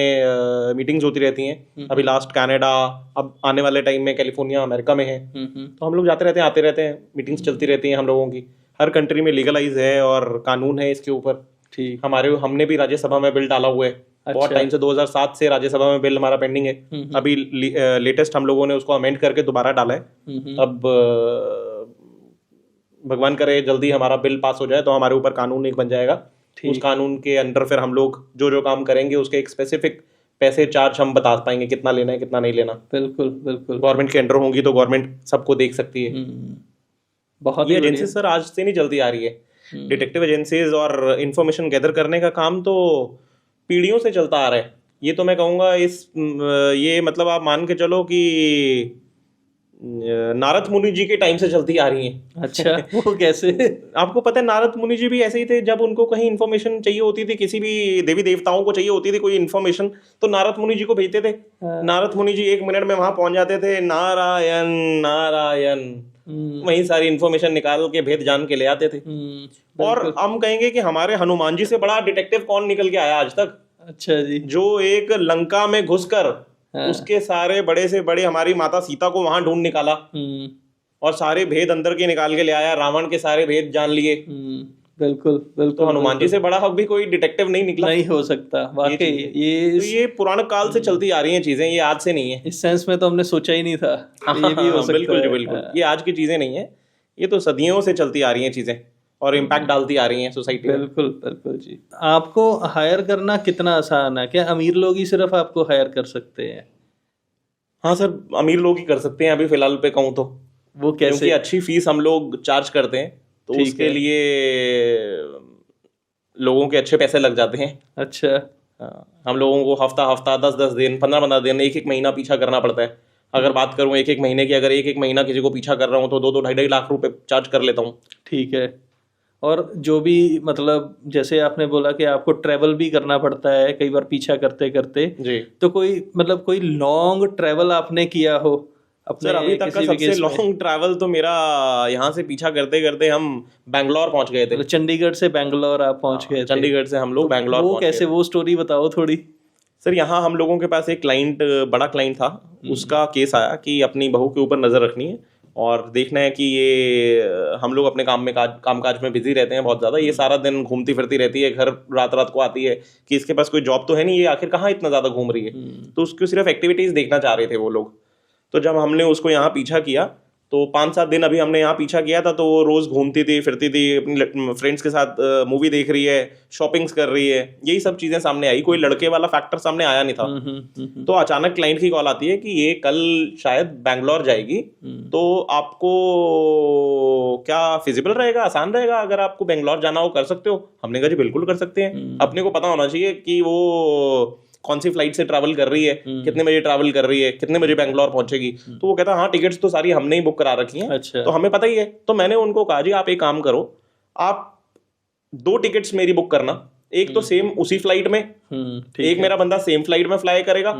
मीटिंग्स होती रहती हैं। अभी लास्ट कनाडा, अब आने वाले टाइम में कैलिफोर्निया अमेरिका में है। तो हम लोग जाते रहते हैं, आते रहते हैं, मीटिंग्स चलती रहती हैं हम लोगों की। हर कंट्री में लीगलाइज है और कानून है इसके ऊपर। ठीक। हमने भी राज्यसभा में बिल डाला हुआ है। बहुत टाइम से 2007 से राज्यसभा में बिल हमारा पेंडिंग है। अभी लेटेस्ट हम लोगों ने उसको अमेंड करके दोबारा डाला है। अब भगवान करे जल्दी हमारा बिल पास हो जाए तो हमारे ऊपर कानून एक बन जाएगा। उस कानून के अंडर फिर हम लोग जो काम करेंगे उसके एक स्पेसिफिक पैसे चार्ज हम बता पाएंगे, कितना लेना है कितना नहीं लेना। बिल्कुल बिल्कुल। गवर्नमेंट के अंडर होंगी तो गवर्नमेंट सबको देख सकती है। बहुत ये एजेंसी सर आज से नहीं चलती आ रही है। डिटेक्टिव एजेंसीज और इंफॉर्मेशन गैदर करने का काम तो पीढ़ियों से चलता आ रहा है। ये तो मैं कहूँगा ये मतलब आप मान के चलो कि नारद मुनि जी के टाइम से चलती आ रही हैं। अच्छा, वो कैसे? आपको पता है नारद मुनि जी भी ऐसे ही थे। जब उनको कहीं इन्फॉर्मेशन चाहिए होती थी, किसी भी देवी देवताओं को चाहिए होती थी कोई इन्फॉर्मेशन, तो नारद मुनि जी को भेजते थे। नारद मुनि जी 1 मिनट में वहां पहुंच जाते थे। नारायण नारायण, वहीं सारी इन्फॉर्मेशन निकाल के भेद जान के ले आते थे। और हम कहेंगे कि हमारे हनुमान जी से बड़ा डिटेक्टिव कौन निकल के आया आज तक? अच्छा जी। जो एक लंका में घुसकर उसके सारे बड़े से बड़े हमारी माता सीता को वहां ढूंढ निकाला और सारे भेद अंदर के निकाल के ले आया, रावण के सारे भेद जान लिए। बिल्कुल बिल्कुल। तो हनुमान जी से बड़ा भी कोई डिटेक्टिव नहीं निकला। नहीं हो सकता वाकई। ये पुराने काल से चलती आ रही हैं चीजें, ये आज से नहीं है। इस सेंस में तो हमने सोचा ही नहीं था ये भी हो सकता है। बिल्कुल जी बिल्कुल, ये आज की चीजें नहीं है, ये तो सदियों से चलती आ रही हैं चीजें और इम्पैक्ट डालती आ रही हैं सोसाइटी में। बिल्कुल बिल्कुल जी। आपको हायर करना कितना आसान है? क्या अमीर लोग ही सिर्फ आपको हायर कर सकते हैं? हाँ सर, अमीर लोग ही कर सकते हैं अभी फिलहाल पे कहूँ तो। वो कैसे? क्योंकि अच्छी फीस हम लोग चार्ज करते हैं तो उसके लिए लोगों के अच्छे पैसे लग जाते हैं। अच्छा। हम लोगों को हफ्ता 10 दिन 15 दिन 1 महीना पीछा करना पड़ता है। अगर बात करूँ 1 महीने की, अगर 1 महीना किसी को पीछा कर रहा हूँ तो 2 2.5 लाख रुपए चार्ज कर लेता हूँ। ठीक है। और जो भी मतलब जैसे आपने बोला कि आपको ट्रैवल भी करना पड़ता है कई बार पीछा करते करते जी, तो कोई लॉन्ग ट्रैवल आपने किया हो अपने? सर अभी तक का सबसे लॉन्ग ट्रैवल तो मेरा यहाँ से पीछा करते करते हम बैंगलोर पहुंच गए थे। चंडीगढ़ से बैंगलोर आप पहुंच गए थे? चंडीगढ़ से हम लोग बैंगलोर वो कैसे, वो स्टोरी बताओ थोड़ी। सर यहाँ हम लोगों के पास एक क्लाइंट, बड़ा क्लाइंट था, उसका केस आया कि अपनी बहू के ऊपर नजर रखनी है और देखना है कि ये हम लोग अपने कामकाज में बिजी रहते हैं बहुत ज़्यादा। ये सारा दिन घूमती फिरती रहती है, घर रात रात को आती है कि इसके पास कोई जॉब तो है नहीं, ये आखिर कहाँ इतना ज़्यादा घूम रही है। तो उसकी सिर्फ एक्टिविटीज़ देखना चाह रहे थे वो लोग। तो जब हमने उसको यहाँ पीछा किया तो 5-7 दिन अभी हमने यहाँ पीछा किया था, तो वो रोज़ घूमती थी फिरती थी, अपनी फ्रेंड्स के साथ मूवी देख रही है, शॉपिंग्स कर रही है, यही सब चीज़ें सामने आई। कोई लड़के वाला फैक्टर सामने आया नहीं था। तो अचानक क्लाइंट की कॉल आती है कि ये कल शायद बैंगलोर जाएगी, तो आपको क्या फिजिबल रहेगा, आसान रहेगा अगर आपको बैंगलोर जाना हो, कर सकते हो? हमने कहा जी बिल्कुल कर सकते हैं। अपने को पता होना चाहिए कि वो कौन सी फ्लाइट से ट्रैवल कर रही है, कितने बजे ट्रैवल कर रही है, कितने बजे बैंगलोर पहुंचेगी। तो वो कहता हाँ टिकट्स तो सारी हमने ही बुक करा रखी हैं। अच्छा। तो हमें पता ही है। तो मैंने उनको कहा जी आप एक काम करो, आप 2 टिकट्स मेरी बुक करना, एक तो सेम उसी फ्लाइट में, एक मेरा बंदा सेम फ्लाइट में फ्लाई करेगा,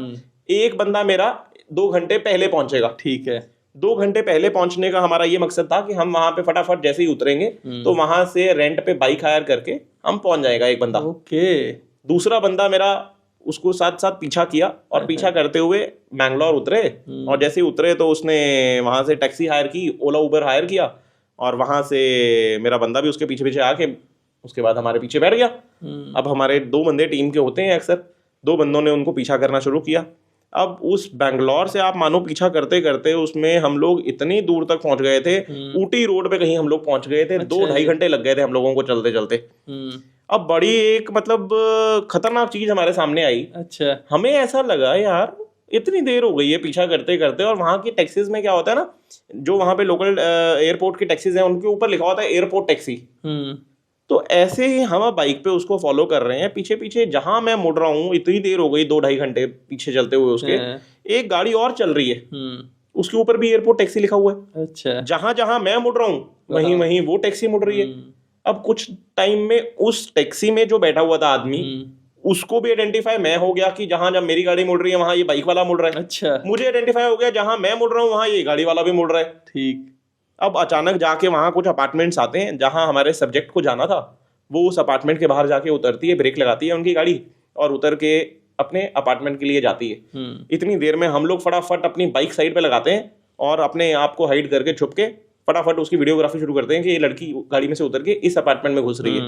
एक बंदा मेरा 2 घंटे पहले पहुंचेगा। ठीक है। 2 घंटे पहले पहुंचने का हमारा ये मकसद था कि हम वहां पे फटाफट जैसे ही उतरेंगे तो वहां से रेंट पे बाइक हायर करके हम पहुंच जाएगा एक बंदा। ओके। दूसरा बंदा मेरा उसको साथ साथ पीछा किया और पीछा करते हुए बैंगलोर उतरे, और जैसे ही उतरे तो उसने वहां से टैक्सी हायर की, ओला उबर हायर किया, और वहां से मेरा बंदा भी उसके पीछे पीछे आके उसके बाद हमारे पीछे बैठ गया। अब हमारे 2 बंदे टीम के होते हैं अक्सर, 2 बंदों ने उनको पीछा करना शुरू किया। अब उस बैंगलोर से आप मानो पीछा करते करते उसमें हम लोग इतनी दूर तक पहुंच गए थे, ऊटी रोड पे कहीं हम लोग पहुंच गए थे। 2-2.5 घंटे लग गए थे हम लोगों को चलते चलते। अब बड़ी एक मतलब खतरनाक चीज हमारे सामने आई। अच्छा। हमें ऐसा लगा यार इतनी देर हो गई है पीछा करते करते, और वहां की टैक्सीज में क्या होता है ना, जो वहां पे लोकल एयरपोर्ट की टैक्सीज हैं उनके ऊपर लिखा होता है एयरपोर्ट टैक्सी। तो ऐसे ही हम बाइक पे उसको फॉलो कर रहे हैं, पीछे पीछे जहां मैं मुड़ रहा हूँ, इतनी देर हो गई 2-2.5 घंटे पीछे चलते हुए उसके, एक गाड़ी और चल रही है, उसके ऊपर भी एयरपोर्ट टैक्सी लिखा हुआ है। अच्छा। जहां जहां मैं मुड़ रहा हूँ वहीं वहीं वो टैक्सी मुड़ रही है। अब कुछ टाइम में उस टैक्सी में जो बैठा हुआ था आदमी, उसको भी आइडेंटिफाई मैं हो गया कि जहां जब मेरी गाड़ी मुड़ रही है वहां ये बाइक वाला मुड़ रहा है। अच्छा। मुझे आइडेंटिफाई हो गया जहां मैं मुड़ रहा हूँ वहां ये गाड़ी वाला भी मुड़ रहा है। ठीक। अब अचानक जाके वहां कुछ अपार्टमेंट्स आते हैं जहां हमारे सब्जेक्ट को जाना था। वो उस अपार्टमेंट के बाहर जाके उतरती है, ब्रेक लगाती है उनकी गाड़ी और उतर के अपने अपार्टमेंट के लिए जाती है। इतनी देर में हम लोग फटाफट अपनी बाइक साइड पे लगाते हैं और अपने आप को हाइड करके छुप के फटाफट उसकी वीडियोग्राफी शुरू करते हैं कि ये लड़की गाड़ी में से उतर के इस अपार्टमेंट में घुस रही है।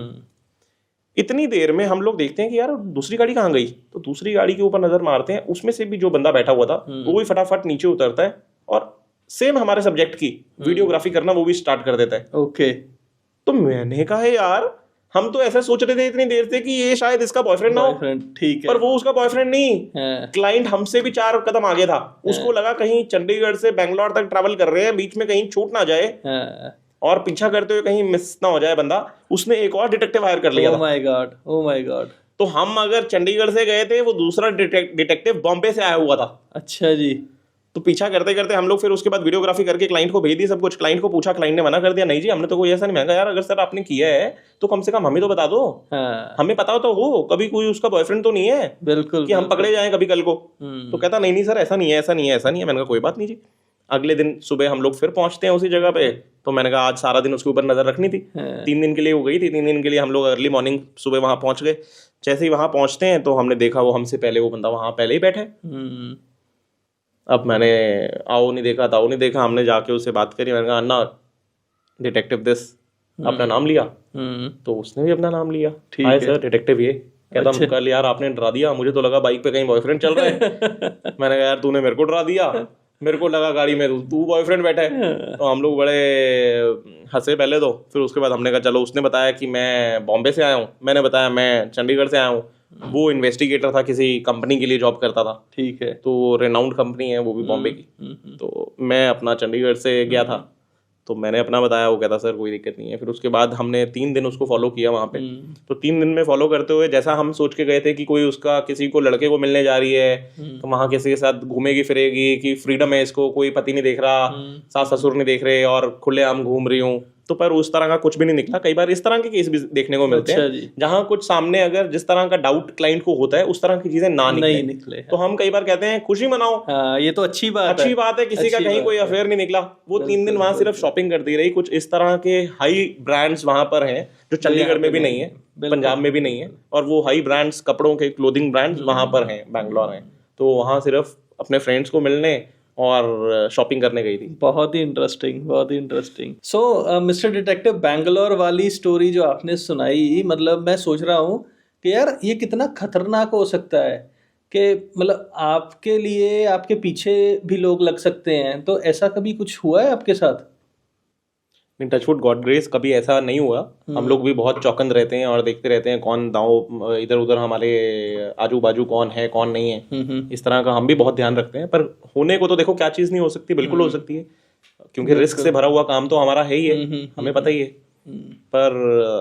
इतनी देर में हम लोग देखते हैं कि यार दूसरी गाड़ी कहाँ गई, तो दूसरी गाड़ी के ऊपर नजर मारते हैं, उसमें से भी जो बंदा बैठा हुआ था वो भी फटाफट नीचे उतरता है और सेम हमारे सब्जेक्ट की वीडियोग्राफी करना वो भी स्टार्ट कर देता है। ओके। तो मैंने कहा यार हम तो ऐसा सोच रहे थे इतनी देर से कि ये शायद इसका बॉयफ्रेंड ना हो, ठीक है, पर वो उसका बॉयफ्रेंड नहीं। क्लाइंट हमसे भी 4 कदम आगे था। उसको लगा कहीं चंडीगढ़ से बैंगलोर तक ट्रैवल कर रहे हैं, बीच में कहीं छूट ना जाए और पीछा करते हुए कहीं मिस ना हो जाए बंदा। उसने एक और डिटेक्टिव हायर कर लिया था। Oh my God. तो हम अगर चंडीगढ़ से गए थे, वो दूसरा डिटेक्टिव बॉम्बे से आया हुआ था। अच्छा जी। तो पीछा करते करते हम लोग फिर उसके बाद वीडियोग्राफी करके क्लाइंट को भेज दी सब कुछ। क्लाइंट को पूछा, क्लाइंट ने मना कर दिया, नहीं जी हमने तो कोई ऐसा नहीं। महंगा यार अगर सर आपने किया है तो कम से कम हमें तो बता दो। हमें पता तो हो कभी कोई उसका बॉयफ्रेंड तो नहीं है, बिल्कुल, कि हम पकड़े जाएं कभी कल को। तो कहता नहीं सर ऐसा नहीं है, ऐसा नहीं है, ऐसा नहीं है। मैंने कहा कोई बात नहीं जी। अगले दिन सुबह हम लोग फिर पहुंचते हैं उसी जगह पे। तो मैंने कहा आज सारा दिन उसके ऊपर नजर रखनी थी। 3 दिन के लिए हो गई थी। 3 दिन के लिए हम लोग अर्ली मॉर्निंग सुबह वहां पहुंच गए। जैसे ही वहां पहुंचते हैं तो हमने देखा वो हमसे पहले वो बंदा वहां पहले ही बैठा है। अब मैंने आओ नहीं देखा, ताओ नहीं देखा। हमने जाके उससे बात करी। मैंने कहा अन्ना डिटेक्टिव दिस, अपना नाम लिया। तो उसने भी अपना नाम लिया। हाय सर डिटेक्टिव ये। कहता अच्छा। कल यार आपने डरा दिया, मुझे तो लगा बाइक पे कहीं बॉयफ्रेंड चल रहा है। मैंने कहा यार तूने मेरे को डरा दिया, मेरे को लगा गाड़ी में तू बॉयफ्रेंड बैठा है। तो हम लोग बड़े हंसे पहले तो, फिर उसके बाद हमने कहा चलो। उसने बताया कि मैं बॉम्बे से आया हूँ, मैंने बताया मैं चंडीगढ़ से आया हूँ। वो इन्वेस्टिगेटर था, किसी कंपनी के लिए जॉब करता था। ठीक है। तो रेनाउंड कंपनी है वो भी बॉम्बे की। तो मैं अपना चंडीगढ़ से गया था, तो मैंने अपना बताया। वो कहता सर कोई दिक्कत नहीं है। फिर उसके बाद हमने 3 दिन उसको फॉलो किया वहाँ पे। तो 3 दिन में फॉलो करते हुए जैसा हम सोच के गए थे कि कोई उसका किसी को लड़के को मिलने जा रही है, तो वहाँ किसी के साथ घूमेगी फिरेगी, कि फ्रीडम है इसको, कोई पति नहीं देख रहा, सास ससुर नहीं देख रहे और खुलेआम घूम रही हूँ। तो पर उस तरह का कुछ भी नहीं निकला। कई बार इस तरह के केस भी देखने को मिलते हैं जहां कुछ सामने अगर जिस तरह का डाउट क्लाइंट को होता है उस तरह की चीजें ना निकले। तो हम कई बार कहते हैं खुशी मनाओ, ये तो अच्छी बात है, किसी का कहीं कोई अफेयर नहीं निकला। वो 3 दिन वहां सिर्फ शॉपिंग करती रही। कुछ इस तरह के हाई ब्रांड्स वहां पर हैं जो चंडीगढ़ में भी नहीं है, पंजाब में भी नहीं है। और वो हाई ब्रांड्स कपड़ों के क्लोथिंग ब्रांड्स वहां पर हैं, बैंगलोर हैं। तो वहां सिर्फ अपने फ्रेंड्स को मिलने और शॉपिंग करने गई थी। बहुत ही इंटरेस्टिंग, बहुत ही इंटरेस्टिंग। सो मिस्टर डिटेक्टिव, बैंगलोर वाली स्टोरी जो आपने सुनाई, मतलब मैं सोच रहा हूँ कि यार ये कितना खतरनाक हो सकता है कि मतलब आपके लिए आपके पीछे भी लोग लग सकते हैं। तो ऐसा कभी कुछ हुआ है आपके साथ? नहीं, टचवुड गॉड ग्रेस कभी ऐसा नहीं हुआ। हम लोग भी बहुत चौकन्ने रहते हैं और देखते रहते हैं कौन दांव इधर उधर हमारे आजू बाजू कौन है कौन नहीं है, इस तरह का हम भी बहुत ध्यान रखते हैं। पर होने को तो देखो क्या चीज़ नहीं हो सकती, बिल्कुल हो सकती है, क्योंकि रिस्क से भरा हुआ काम तो हमारा है ही है, हमें पता ही है। पर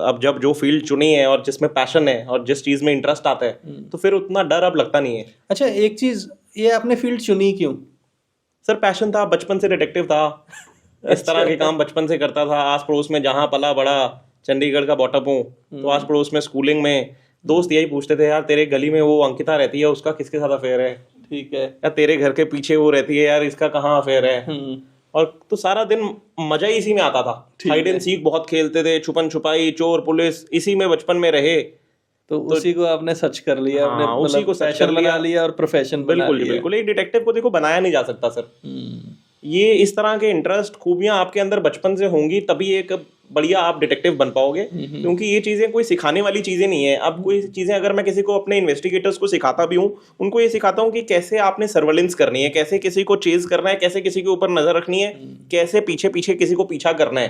अब जब जो फील्ड चुनी है और जिसमें पैशन है और जिस चीज़ में इंटरेस्ट आता है तो फिर उतना डर अब लगता नहीं है। अच्छा, एक चीज़, ये आपने फील्ड चुनी क्यों? सर पैशन था, बचपन से डिटेक्टिव था, इस तरह के काम बचपन से करता था। आस पड़ोस में जहाँ पला बड़ा, चंडीगढ़ का बॉटम हूँ, तो आस पड़ोस में स्कूलिंग में दोस्त यही पूछते थे, यार तेरे गली में वो अंकिता रहती है, उसका किसके साथ अफेयर है? ठीक है। या तेरे घर के पीछे वो रहती है, यार इसका कहाँ अफेयर है? और तो सारा दिन मजा ही इसी में आता था। हाइड एंड सीक बहुत खेलते थे, छुपन छुपाई, चोर पुलिस, इसी में बचपन में रहे। तो उसी को आपने सच कर लिया, हाँ, उसी को सच कर बना लिया और प्रोफेशन बना बिल्कुल लिया। बिल्कुल। एक डिटेक्टिव को देखो बनाया नहीं जा सकता सर। ये इस तरह के इंटरेस्ट खूबियां आपके अंदर बचपन से होंगी तभी एक बढ़िया आप डिटेक्टिव बन पाओगे, क्योंकि ये चीजें कोई सिखाने वाली चीजें नहीं है। अब कोई चीजें अगर मैं किसी को, अपने इन्वेस्टिगेटर्स को सिखाता भी हूँ, उनको ये सिखाता हूँ कि कैसे आपने सर्वेलेंस करनी है, कैसे किसी को चेज करना है, कैसे किसी के ऊपर नजर रखनी है, कैसे पीछे पीछे किसी को पीछा करना है।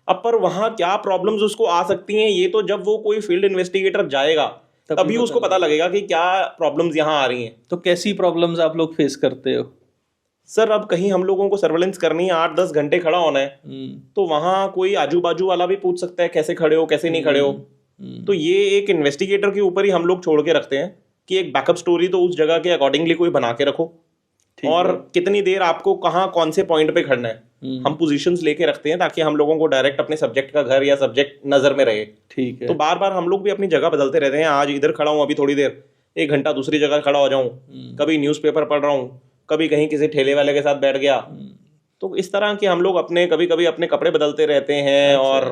अब पर वहां क्या प्रॉब्लम्स उसको आ सकती हैं, ये तो जब वो कोई फील्ड इन्वेस्टिगेटर जाएगा तभी उसको पता लगेगा कि क्या प्रॉब्लम्स यहाँ आ रही हैं। तो कैसी प्रॉब्लम्स आप लोग फेस करते हो? सर अब कहीं हम लोगों को सर्वेलेंस करनी है, 8-10 घंटे खड़ा होना है, तो वहां कोई आजू बाजू वाला भी पूछ सकता है कैसे खड़े हो, कैसे नहीं खड़े हो। तो ये एक इन्वेस्टिगेटर के ऊपर ही हम लोग छोड़ के रखते हैं कि एक बैकअप स्टोरी तो उस जगह के अकॉर्डिंगली कोई बना के रखो, और कितनी देर आपको कहाँ कौन से पॉइंट पे खड़ना है, हम पोजीशंस लेके रखते हैं ताकि हम लोगों को डायरेक्ट अपने सब्जेक्ट का घर या सब्जेक्ट नजर में रहे। ठीक है। तो बार बार हम लोग भी अपनी जगह बदलते रहते हैं। आज इधर खड़ा हूँ, अभी थोड़ी देर, 1 घंटा दूसरी जगह खड़ा हो जाऊं, कभी न्यूज़पेपर पढ़ रहा हूँ, कभी कहीं किसी ठेले वाले के साथ बैठ गया। तो इस तरह के हम लोग अपने कभी कभी अपने कपड़े बदलते रहते हैं और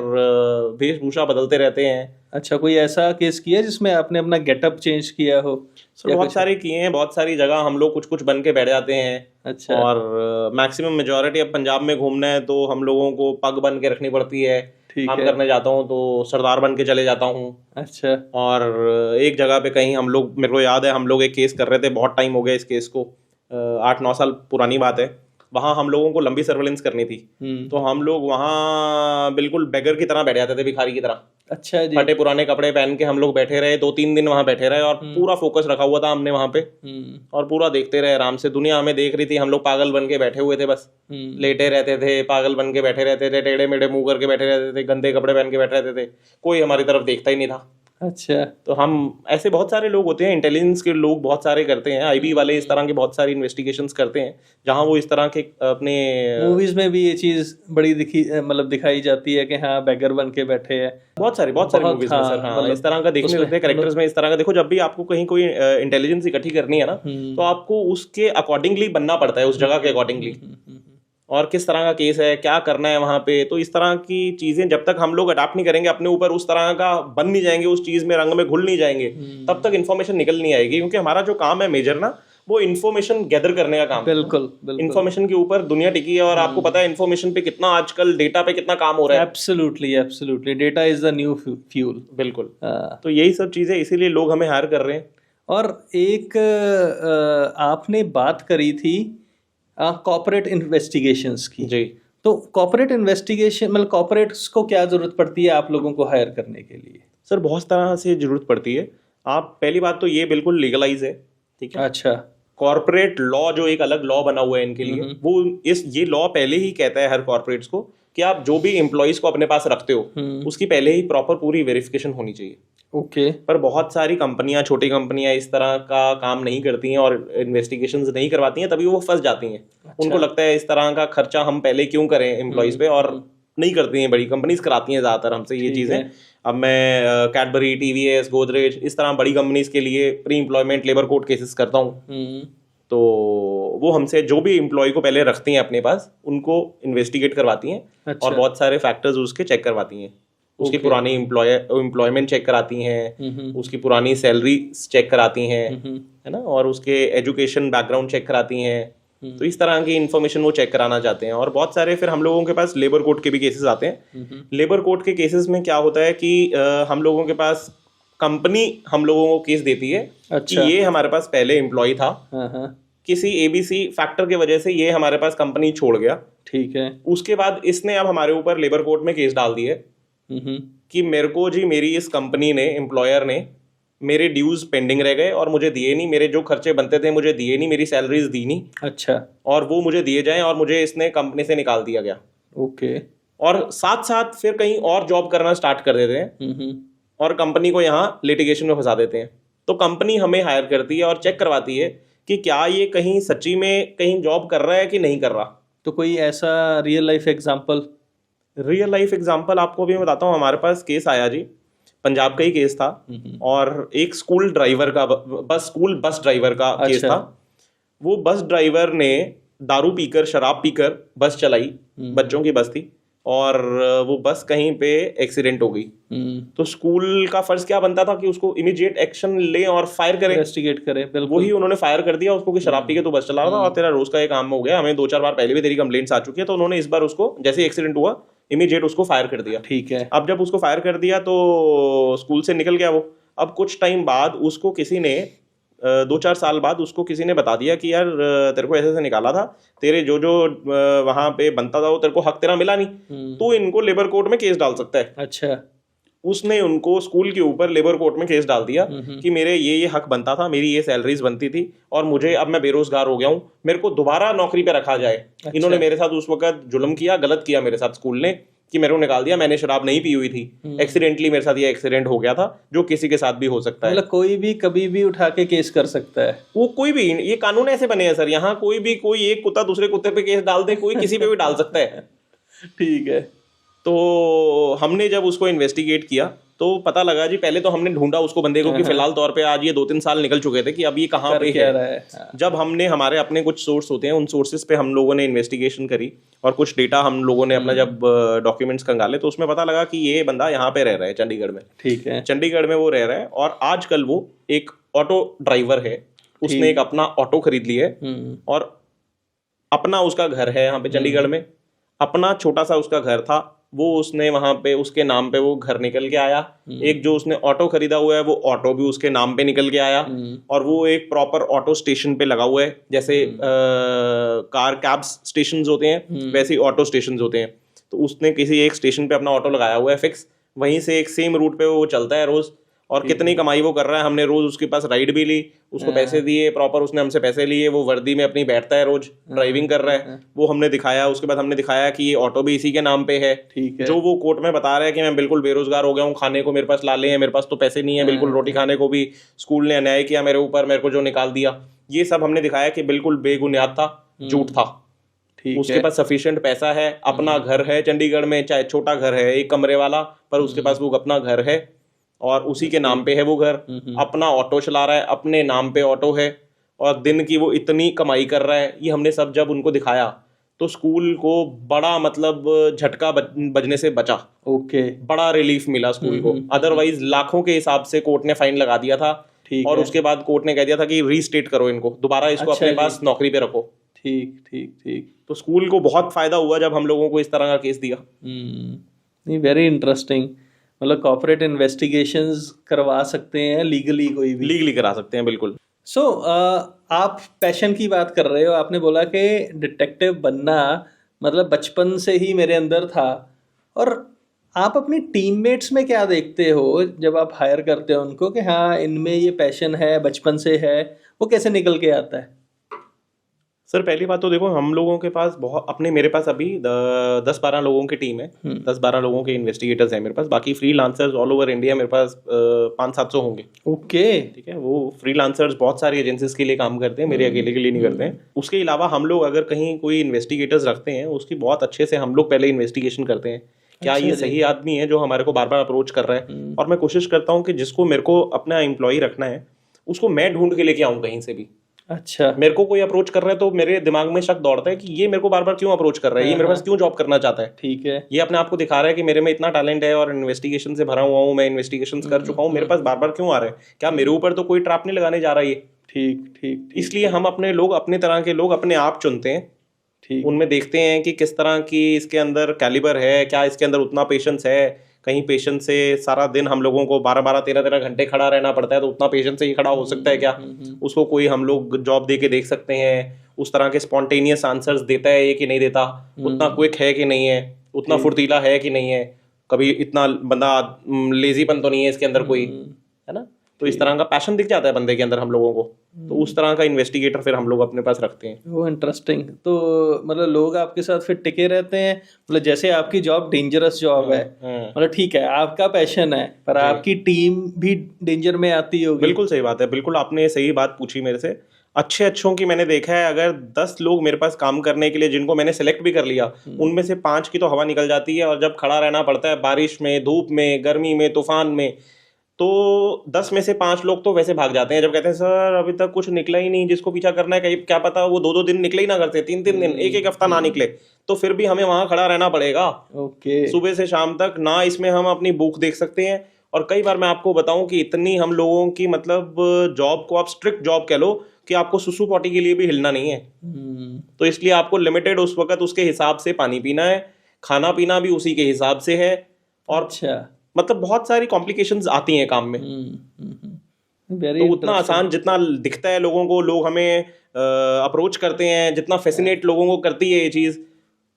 वेशभूषा बदलते रहते हैं। अच्छा, कोई ऐसा केस किया जिसमें आपने अपना गेटअप चेंज किया हो? सर बहुत सारे किए हैं, बहुत सारी जगह हम लोग कुछ कुछ बन के बैठ जाते हैं। अच्छा। और मैक्सिमम मेजोरिटी, अब पंजाब में घूमना है तो हम लोगों को पग बन के रखनी पड़ती है। काम करने जाता हूँ तो सरदार बन के चले जाता हूँ। अच्छा। और एक जगह पे कहीं हम लोग, मेरे को याद है हम लोग एक केस कर रहे थे, बहुत टाइम हो गया इस केस को, 8-9 साल पुरानी बात है। वहाँ हम लोगों को लंबी सर्वेलेंस करनी थी, तो हम लोग वहाँ बिल्कुल बेगर की तरह बैठ जाते थे, भिखारी की तरह। अच्छा जी। फटे पुराने कपड़े पहन के हम लोग बैठे रहे, 2-3 दिन वहाँ बैठे रहे और पूरा फोकस रखा हुआ था हमने वहाँ पे, और पूरा देखते रहे आराम से। दुनिया हमें देख रही थी, हम लोग पागल बन के बैठे हुए थे, बस लेटे रहते थे, पागल बन के बैठे रहते थे, टेढ़े मेढ़े मुंह करके बैठे रहते थे, गंदे कपड़े पहन के बैठे रहते थे, कोई हमारी तरफ देखता ही नहीं था। अच्छा। तो हम ऐसे बहुत सारे लोग होते हैं, इंटेलिजेंस के लोग बहुत सारे करते हैं, आईबी वाले इस तरह के बहुत सारी इन्वेस्टिगेशंस करते हैं, जहां वो इस तरह के अपने मूवीज में भी ये चीज बड़ी दिखाई जाती है कि हाँ बेगर बन के बैठे हैं। बहुत सारी मूवीज में सर, हाँ, इस तरह का देखने लगते हैं कैरेक्टर्स में। इस तरह का देखो, जब भी आपको कहीं कोई इंटेलिजेंस इकट्ठी करनी है ना, तो आपको उसके अकॉर्डिंगली बनना पड़ता है, उस जगह के अकॉर्डिंगली, और किस तरह का केस है, क्या करना है वहाँ पे। तो इस तरह की चीज़ें जब तक हम लोग अडाप्ट नहीं करेंगे अपने ऊपर, उस तरह का बन नहीं जाएंगे, उस चीज़ में रंग में घुल नहीं जाएंगे, तब तक इन्फॉर्मेशन निकल नहीं आएगी। क्योंकि हमारा जो काम है मेजर ना, वो इन्फॉर्मेशन गैदर करने का काम। बिल्कुल। इन्फॉर्मेशन के ऊपर दुनिया टिकी है, और आपको पता है इन्फॉर्मेशन पे कितना आजकल, डेटा पे कितना काम हो रहा है। Absolutely data is the new fuel. बिल्कुल। तो यही सब चीज़ें, इसीलिए लोग हमें हायर कर रहे हैं। और एक आपने बात करी थी कॉर्पोरेट इन्वेस्टिगेशंस की। जी। तो कॉर्पोरेट इन्वेस्टिगेशन, मतलब कॉर्पोरेट्स को क्या जरूरत पड़ती है आप लोगों को हायर करने के लिए? सर बहुत तरह से जरूरत पड़ती है। आप, पहली बात तो ये बिल्कुल लीगलाइज है, ठीक है। अच्छा। कॉर्पोरेट लॉ जो एक अलग लॉ बना हुआ है इनके लिए, वो ये लॉ पहले ही कहता है हर कॉर्पोरेट्स को कि आप जो भी एम्प्लॉइज को अपने पास रखते हो, उसकी पहले ही प्रॉपर पूरी वेरिफिकेशन होनी चाहिए। ओके। पर बहुत सारी कंपनियां, छोटी कंपनियां इस तरह का काम नहीं करती हैं और इन्वेस्टिगेशंस नहीं करवाती हैं, तभी वो फंस जाती हैं। उनको लगता है इस तरह का खर्चा हम पहले क्यों करें एम्प्लॉइज पे, और नहीं करती हैं। बड़ी कंपनीज कराती हैं ज्यादातर हमसे ये चीजें। अब मैं कैडबरी, टीवीएस, गोदरेज, इस तरह बड़ी कंपनीज के लिए pre employment labour code cases करता हूँ। तो वो हमसे जो भी एम्प्लॉय को पहले रखती हैं अपने पास, उनको इन्वेस्टिगेट करवाती हैं। और बहुत सारे फैक्टर्स उसके चेक करवाती हैं। उसकी पुरानी एम्प्लॉयमेंट चेक कराती हैं, उसकी पुरानी सैलरी चेक कराती हैं, है ना, और उसके एजुकेशन बैकग्राउंड चेक कराती हैं, तो इस तरह की इन्फॉर्मेशन वो चेक कराना चाहते हैं। और बहुत सारे फिर हम लोगों के पास लेबर कोड के भी केसेस आते हैं। लेबर कोड के केसेस में क्या होता है कि हम लोगों के पास कंपनी हम लोगों को केस देती है अच्छा। कि ये हमारे पास पहले एम्प्लॉय था, किसी एबीसी फैक्टर की वजह से ये हमारे पास कंपनी छोड़ गया, ठीक है। उसके बाद इसने अब हमारे ऊपर लेबर कोर्ट में केस डाल दिए कि मेरे को जी मेरी इस कंपनी ने, एम्प्लॉयर ने मेरे ड्यूज पेंडिंग रह गए और मुझे दिए नहीं, मेरे जो खर्चे बनते थे मुझे दिए नहीं, मेरी सैलरीज दी नहीं, अच्छा, और वो मुझे दिए जाएं और मुझे इसने कंपनी से निकाल दिया गया। ओके। और साथ साथ फिर कहीं और जॉब करना स्टार्ट कर देते हैं और कंपनी को यहाँ लिटिगेशन में फंसा देते हैं। तो कंपनी हमें हायर करती है और चेक करवाती है कि क्या ये कहीं सच्ची में कहीं जॉब कर रहा है कि नहीं कर रहा। तो कोई ऐसा real life example? Real life example आपको भी मैं बताता हूँ। हमारे पास केस आया जी, पंजाब का ही केस था, और एक स्कूल ड्राइवर का स्कूल बस ड्राइवर का केस था। वो बस ड्राइवर ने दारू पीकर, शराब पीकर बस चलाई, बच्चों की बस थी, और वो बस कहीं पे एक्सीडेंट हो गई। तो स्कूल का फर्ज क्या बनता था कि उसको इमीडिएट एक्शन ले और फायर करे, इन्वेस्टिगेट करे। बिल्कुल। वही उन्होंने फायर कर दिया उसको कि शराब पी के तो बस चला रहा था और तेरा रोज का ये काम हो गया, हमें 2-4 बार पहले भी तेरी कंप्लेंट्स आ चुकी है। तो उन्होंने इस बार उसको जैसे एक्सीडेंट हुआ इमीडिएट उसको फायर कर दिया। ठीक है। अब जब उसको फायर कर दिया तो स्कूल से निकल गया वो। अब कुछ टाइम बाद उसको किसी ने 2-4 साल बाद उसको किसी ने बता दिया कि यार तेरे को ऐसे ऐसे निकाला था, तेरे जो जो वहां पे बनता था वो तेरे को हक तेरा मिला नहीं, तो इनको लेबर कोर्ट में केस डाल सकता है। अच्छा। उसने उनको स्कूल के ऊपर लेबर कोर्ट में केस डाल दिया कि मेरे ये हक बनता था, मेरी ये सैलरीज बनती थी, और मुझे अब मैं बेरोजगार हो गया हूँ, मेरे को दोबारा नौकरी पे रखा जाए। अच्छा। इन्होंने मेरे साथ उस वक्त जुल्म किया, गलत किया मेरे साथ स्कूल ने कि मेरे को निकाल दिया, मैंने शराब नहीं पी हुई थी, एक्सीडेंटली मेरे साथ ये एक्सीडेंट हो गया था, जो किसी के साथ भी हो सकता है। मतलब कोई भी कभी भी उठा के केस कर सकता है। वो कोई भी, ये कानून ऐसे बने हैं सर, यहाँ कोई भी, कोई एक कुत्ता दूसरे कुत्ते पे केस डाल दे, कोई किसी पे भी डाल सकता है। ठीक है। तो हमने जब उसको इन्वेस्टिगेट किया तो पता लगा जी, पहले तो हमने ढूंढा उसको बंदे को कि फिलहाल तौर पे आज ये 2-3 साल निकल चुके थे कि अब ये कहाँ पे है। जब हमने हमारे अपने कुछ सोर्स होते हैं, उन सोर्सेज पे हम लोगों ने इन्वेस्टिगेशन करी और कुछ डेटा हम लोगों ने अपना जब डॉक्यूमेंट्स कंगाले तो उसमें पता लगा कि ये बंदा यहाँ पे रह रहा है, चंडीगढ़ में। ठीक है। चंडीगढ़ में वो रह रहा है और आजकल वो एक ऑटो ड्राइवर है। उसने एक अपना ऑटो खरीद लिया है और अपना उसका घर है यहाँ पे चंडीगढ़ में। अपना छोटा सा उसका घर था, वो उसने वहां पे उसके नाम पे वो घर निकल के आया। एक जो उसने ऑटो खरीदा हुआ है वो ऑटो भी उसके नाम पे निकल के आया, और वो एक प्रॉपर ऑटो स्टेशन पे लगा हुआ है। जैसे कार कैब्स स्टेशन होते हैं वैसे ही ऑटो स्टेशन होते हैं। तो उसने किसी एक स्टेशन पे अपना ऑटो लगाया हुआ है फिक्स, वहीं से एक सेम रूट पे वो चलता है रोज। और कितनी कमाई वो कर रहा है, हमने रोज उसके पास राइड भी ली, उसको पैसे दिए प्रॉपर, उसने हमसे पैसे लिए, वो वर्दी में अपनी बैठता है, रोज ड्राइविंग कर रहा है, वो हमने दिखाया। उसके बाद हमने दिखाया कि ये ऑटो भी इसी के नाम पे है। ठीक है। जो वो कोर्ट में बता रहा है कि मैं बिल्कुल बेरोजगार हो गया हूँ, खाने को मेरे पास लाले हैं, मेरे पास तो पैसे नहीं है बिल्कुल, रोटी खाने को भी स्कूल ने अन्याय किया मेरे ऊपर, मेरे को जो निकाल दिया, ये सब हमने दिखाया कि बिल्कुल बेबुनियाद था, झूठ था। उसके पास सफिशिएंट पैसा है, अपना घर है चंडीगढ़ में, चाहे छोटा घर है 1 कमरे वाला, पर उसके पास वो अपना घर है और उसी के नाम पे है वो घर। अपना ऑटो चला रहा है, अपने नाम पे ऑटो है, और दिन की वो इतनी कमाई कर रहा है। ये हमने सब जब उनको दिखाया तो स्कूल को बड़ा मतलब झटका बजने से बचा। ओके। बड़ा रिलीफ मिला स्कूल को, अदरवाइज लाखों के हिसाब से कोर्ट ने फाइन लगा दिया था। और उसके बाद कोर्ट ने कह दिया था कि रीस्टेट करो इनको, दोबारा इसको अपने पास नौकरी पे रखो। ठीक ठीक ठीक। तो स्कूल को बहुत फायदा हुआ जब हम लोगों को इस तरह का केस दिया। नहीं, वेरी इंटरेस्टिंग। मतलब कॉर्पोरेट इन्वेस्टिगेशंस करवा सकते हैं लीगली, कोई भी लीगली करा सकते हैं, बिल्कुल। सो आप पैशन की बात कर रहे हो, आपने बोला कि डिटेक्टिव बनना मतलब बचपन से ही मेरे अंदर था, और आप अपनी टीममेट्स में क्या देखते हो जब आप हायर करते हो उनको कि हाँ इनमें ये पैशन है, बचपन से है, वो कैसे निकल के आता है? सर पहली बात तो देखो, हम लोगों के पास मेरे पास अभी 10-12 लोगों की टीम है, 10-12 लोगों के इन्वेस्टिगेटर्स हैं मेरे पास। बाकी फ्रीलांसर्स ऑल ओवर इंडिया मेरे पास 500-700 होंगे। ओके। ठीक है। वो फ्रीलांसर्स बहुत सारी एजेंसीज के लिए काम करते हैं, मेरे अकेले के लिए नहीं करते हैं। उसके अलावा हम लोग अगर कहीं कोई इन्वेस्टिगेटर्स रखते हैं, उसकी बहुत अच्छे से हम लोग पहले इन्वेस्टिगेशन करते हैं, क्या ये सही आदमी है जो हमारे को बार बार अप्रोच कर रहा है। और मैं कोशिश करता हूँ कि जिसको मेरे को अपना एम्प्लॉय रखना है उसको मैं ढूंढ के लेके आऊँ कहीं से भी। अच्छा। मेरे को कोई अप्रोच कर रहा है तो मेरे दिमाग में शक दौड़ता है कि ये मेरे को बार बार क्यों अप्रोच कर रहा है, ये मेरे पास क्यों जॉब करना चाहता है। ठीक है। ये अपने आप को दिखा रहा है कि मेरे में इतना टैलेंट है और इन्वेस्टिगेशन से भरा हुआ हूँ, मैं इन्वेस्टिगेशन कर चुका हूँ, मेरे पास बार बार क्यों आ रहा है, क्या मेरे ऊपर तो कोई ट्रैप नहीं लगाने जा रहा है ये। ठीक ठीक। इसलिए हम अपने लोग, अपने तरह के लोग अपने आप चुनते हैं। ठीक। उनमें देखते हैं कि किस तरह की इसके अंदर कैलिबर है, क्या इसके अंदर उतना पेशेंस है। कहीं पेशेंस से सारा दिन हम लोगों को 12-12 13-13 घंटे खड़ा रहना पड़ता है, तो उतना पेशेंस से ही खड़ा हो सकता है क्या, उसको कोई हम लोग जॉब दे के देख सकते हैं। उस तरह के स्पॉन्टेनियस आंसर्स देता है ये कि नहीं देता, उतना क्विक है कि नहीं है, उतना फुर्तीला है कि नहीं है, कभी इतना बंदा लेजीपन तो नहीं है इसके अंदर कोई, है ना। तो इस तरह का पैशन दिख जाता है बंदे के अंदर हम लोगों को, तो उस तरह का इन्वेस्टिगेटर फिर हम लोग अपने पास रखते हैं। वो इंटरेस्टिंग। तो मतलब लोग आपके साथ फिर टिके रहते हैं, मतलब जैसे आपकी जॉब डेंजरस जॉब है, मतलब ठीक है आपका पैशन है, पर आपकी टीम भी डेंजर में आती होगी। बिल्कुल सही बात है, बिल्कुल आपने सही बात पूछी मेरे से। अच्छों की मैंने देखा है, अगर 10 लोग मेरे पास काम करने के लिए जिनको मैंने सेलेक्ट भी कर लिया, उनमें से 5 की तो हवा निकल जाती है, और जब खड़ा रहना पड़ता है बारिश में, धूप में, गर्मी में, तूफान में, तो 10 में से 5 लोग तो वैसे भाग जाते हैं। जब कहते हैं सर अभी तक कुछ निकला ही नहीं, जिसको पीछा करना है, कहीं क्या पता वो 2-2 दिन निकले ही ना करते, 3-3 दिन, एक हफ्ता ना निकले, तो फिर भी हमें वहां खड़ा रहना पड़ेगा। ओके। सुबह से शाम तक ना, इसमें हम अपनी भूख देख सकते हैं। और कई बार मैं आपको बताऊं कि इतनी हम लोगों की मतलब जॉब को आप स्ट्रिक्ट जॉब कह लो कि आपको सुसु पॉटी के लिए भी हिलना नहीं है। तो इसलिए आपको लिमिटेड उस वक्त उसके हिसाब से पानी पीना है, खाना पीना भी उसी के हिसाब से है, और अच्छा, मतलब बहुत सारी कॉम्प्लिकेशंस आती हैं काम में। वेरी तो उतना आसान जितना दिखता है लोगों को, लोग हमें अप्रोच करते हैं, जितना फैसिनेट लोगों को करती है ये चीज़,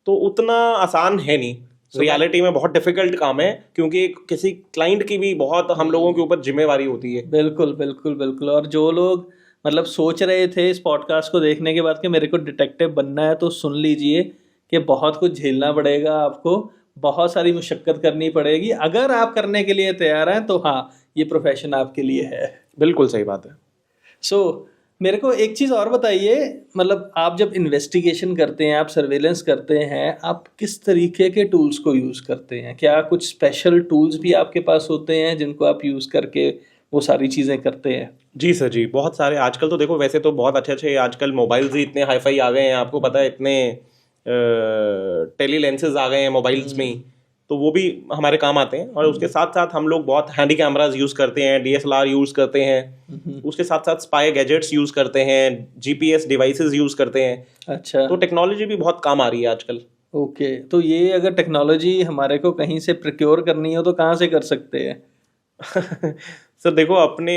तो उतना आसान है नहीं। रियलिटी में बहुत डिफिकल्ट काम है, क्योंकि किसी क्लाइंट की भी बहुत हम लोगों के ऊपर जिम्मेवारी होती है। बिल्कुल बिल्कुल बिल्कुल। और जो लोग मतलब सोच रहे थे इस पॉडकास्ट को देखने के बाद कि मेरे को डिटेक्टिव बनना है, तो सुन लीजिए कि बहुत कुछ झेलना पड़ेगा आपको, बहुत सारी मुशक्कत करनी पड़ेगी। अगर आप करने के लिए तैयार हैं तो हाँ, ये प्रोफेशन आपके लिए है। बिल्कुल सही बात है। सो मेरे को एक चीज़ और बताइए, मतलब आप जब इन्वेस्टिगेशन करते हैं, आप सर्वेलेंस करते हैं, आप किस तरीके के टूल्स को यूज़ करते हैं? क्या कुछ स्पेशल टूल्स भी आपके पास होते हैं जिनको आप यूज़ करके वो सारी चीज़ें करते हैं? जी सर जी, बहुत सारे। आजकल तो देखो, वैसे तो बहुत अच्छे आजकल मोबाइल्स ही इतने हाईफाई आ गए हैं, आपको पता है, इतने टेली लेंसेज आ गए हैं मोबाइल्स में ही, तो वो भी हमारे काम आते हैं। और उसके साथ साथ हम लोग बहुत हैंडी कैमराज यूज़ करते हैं, DSLR यूज़ करते हैं, उसके साथ साथ स्पाई गैजेट्स यूज़ करते हैं, GPS डिवाइसेस यूज़ करते हैं। अच्छा। तो टेक्नोलॉजी भी बहुत काम आ रही है आजकल। ओके, तो ये अगर टेक्नोलॉजी हमारे को कहीं से प्रोक्योर करनी हो तो कहाँ से कर सकते हैं? सर देखो, अपने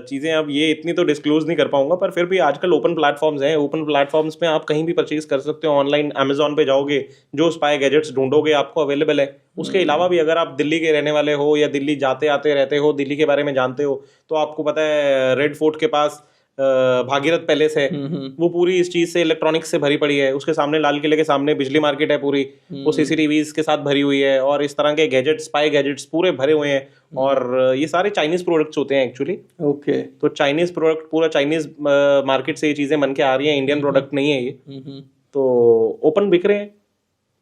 चीज़ें अब ये इतनी तो डिस्क्लोज नहीं कर पाऊंगा, पर फिर भी आजकल ओपन प्लेटफॉर्म्स हैं, ओपन प्लेटफॉर्म्स पे आप कहीं भी परचेज कर सकते हो ऑनलाइन। अमेजोन पे जाओगे, जो स्पाई गैजेट्स ढूंढोगे आपको अवेलेबल है। उसके अलावा भी अगर आप दिल्ली के रहने वाले हो या दिल्ली जाते आते रहते हो, दिल्ली के बारे में जानते हो, तो आपको पता है रेड फोर्ट के पास भागीरथ पैलेस है, वो पूरी इस चीज से, इलेक्ट्रॉनिक्स से भरी पड़ी है। उसके सामने लाल किले के सामने बिजली मार्केट है पूरी, वो CCTVs के साथ भरी हुई है, और इस तरह के गैजेट्स, स्पाई गैजेट्स पूरे भरे हुए हैं। और ये सारे चाइनीज प्रोडक्ट्स होते हैं एक्चुअली। ओके। तो चाइनीज प्रोडक्ट, पूरा चाइनीज मार्केट से ये चीजें बन के आ रही हैं, इंडियन प्रोडक्ट नहीं है ये। तो ओपन बिक रहे हैं।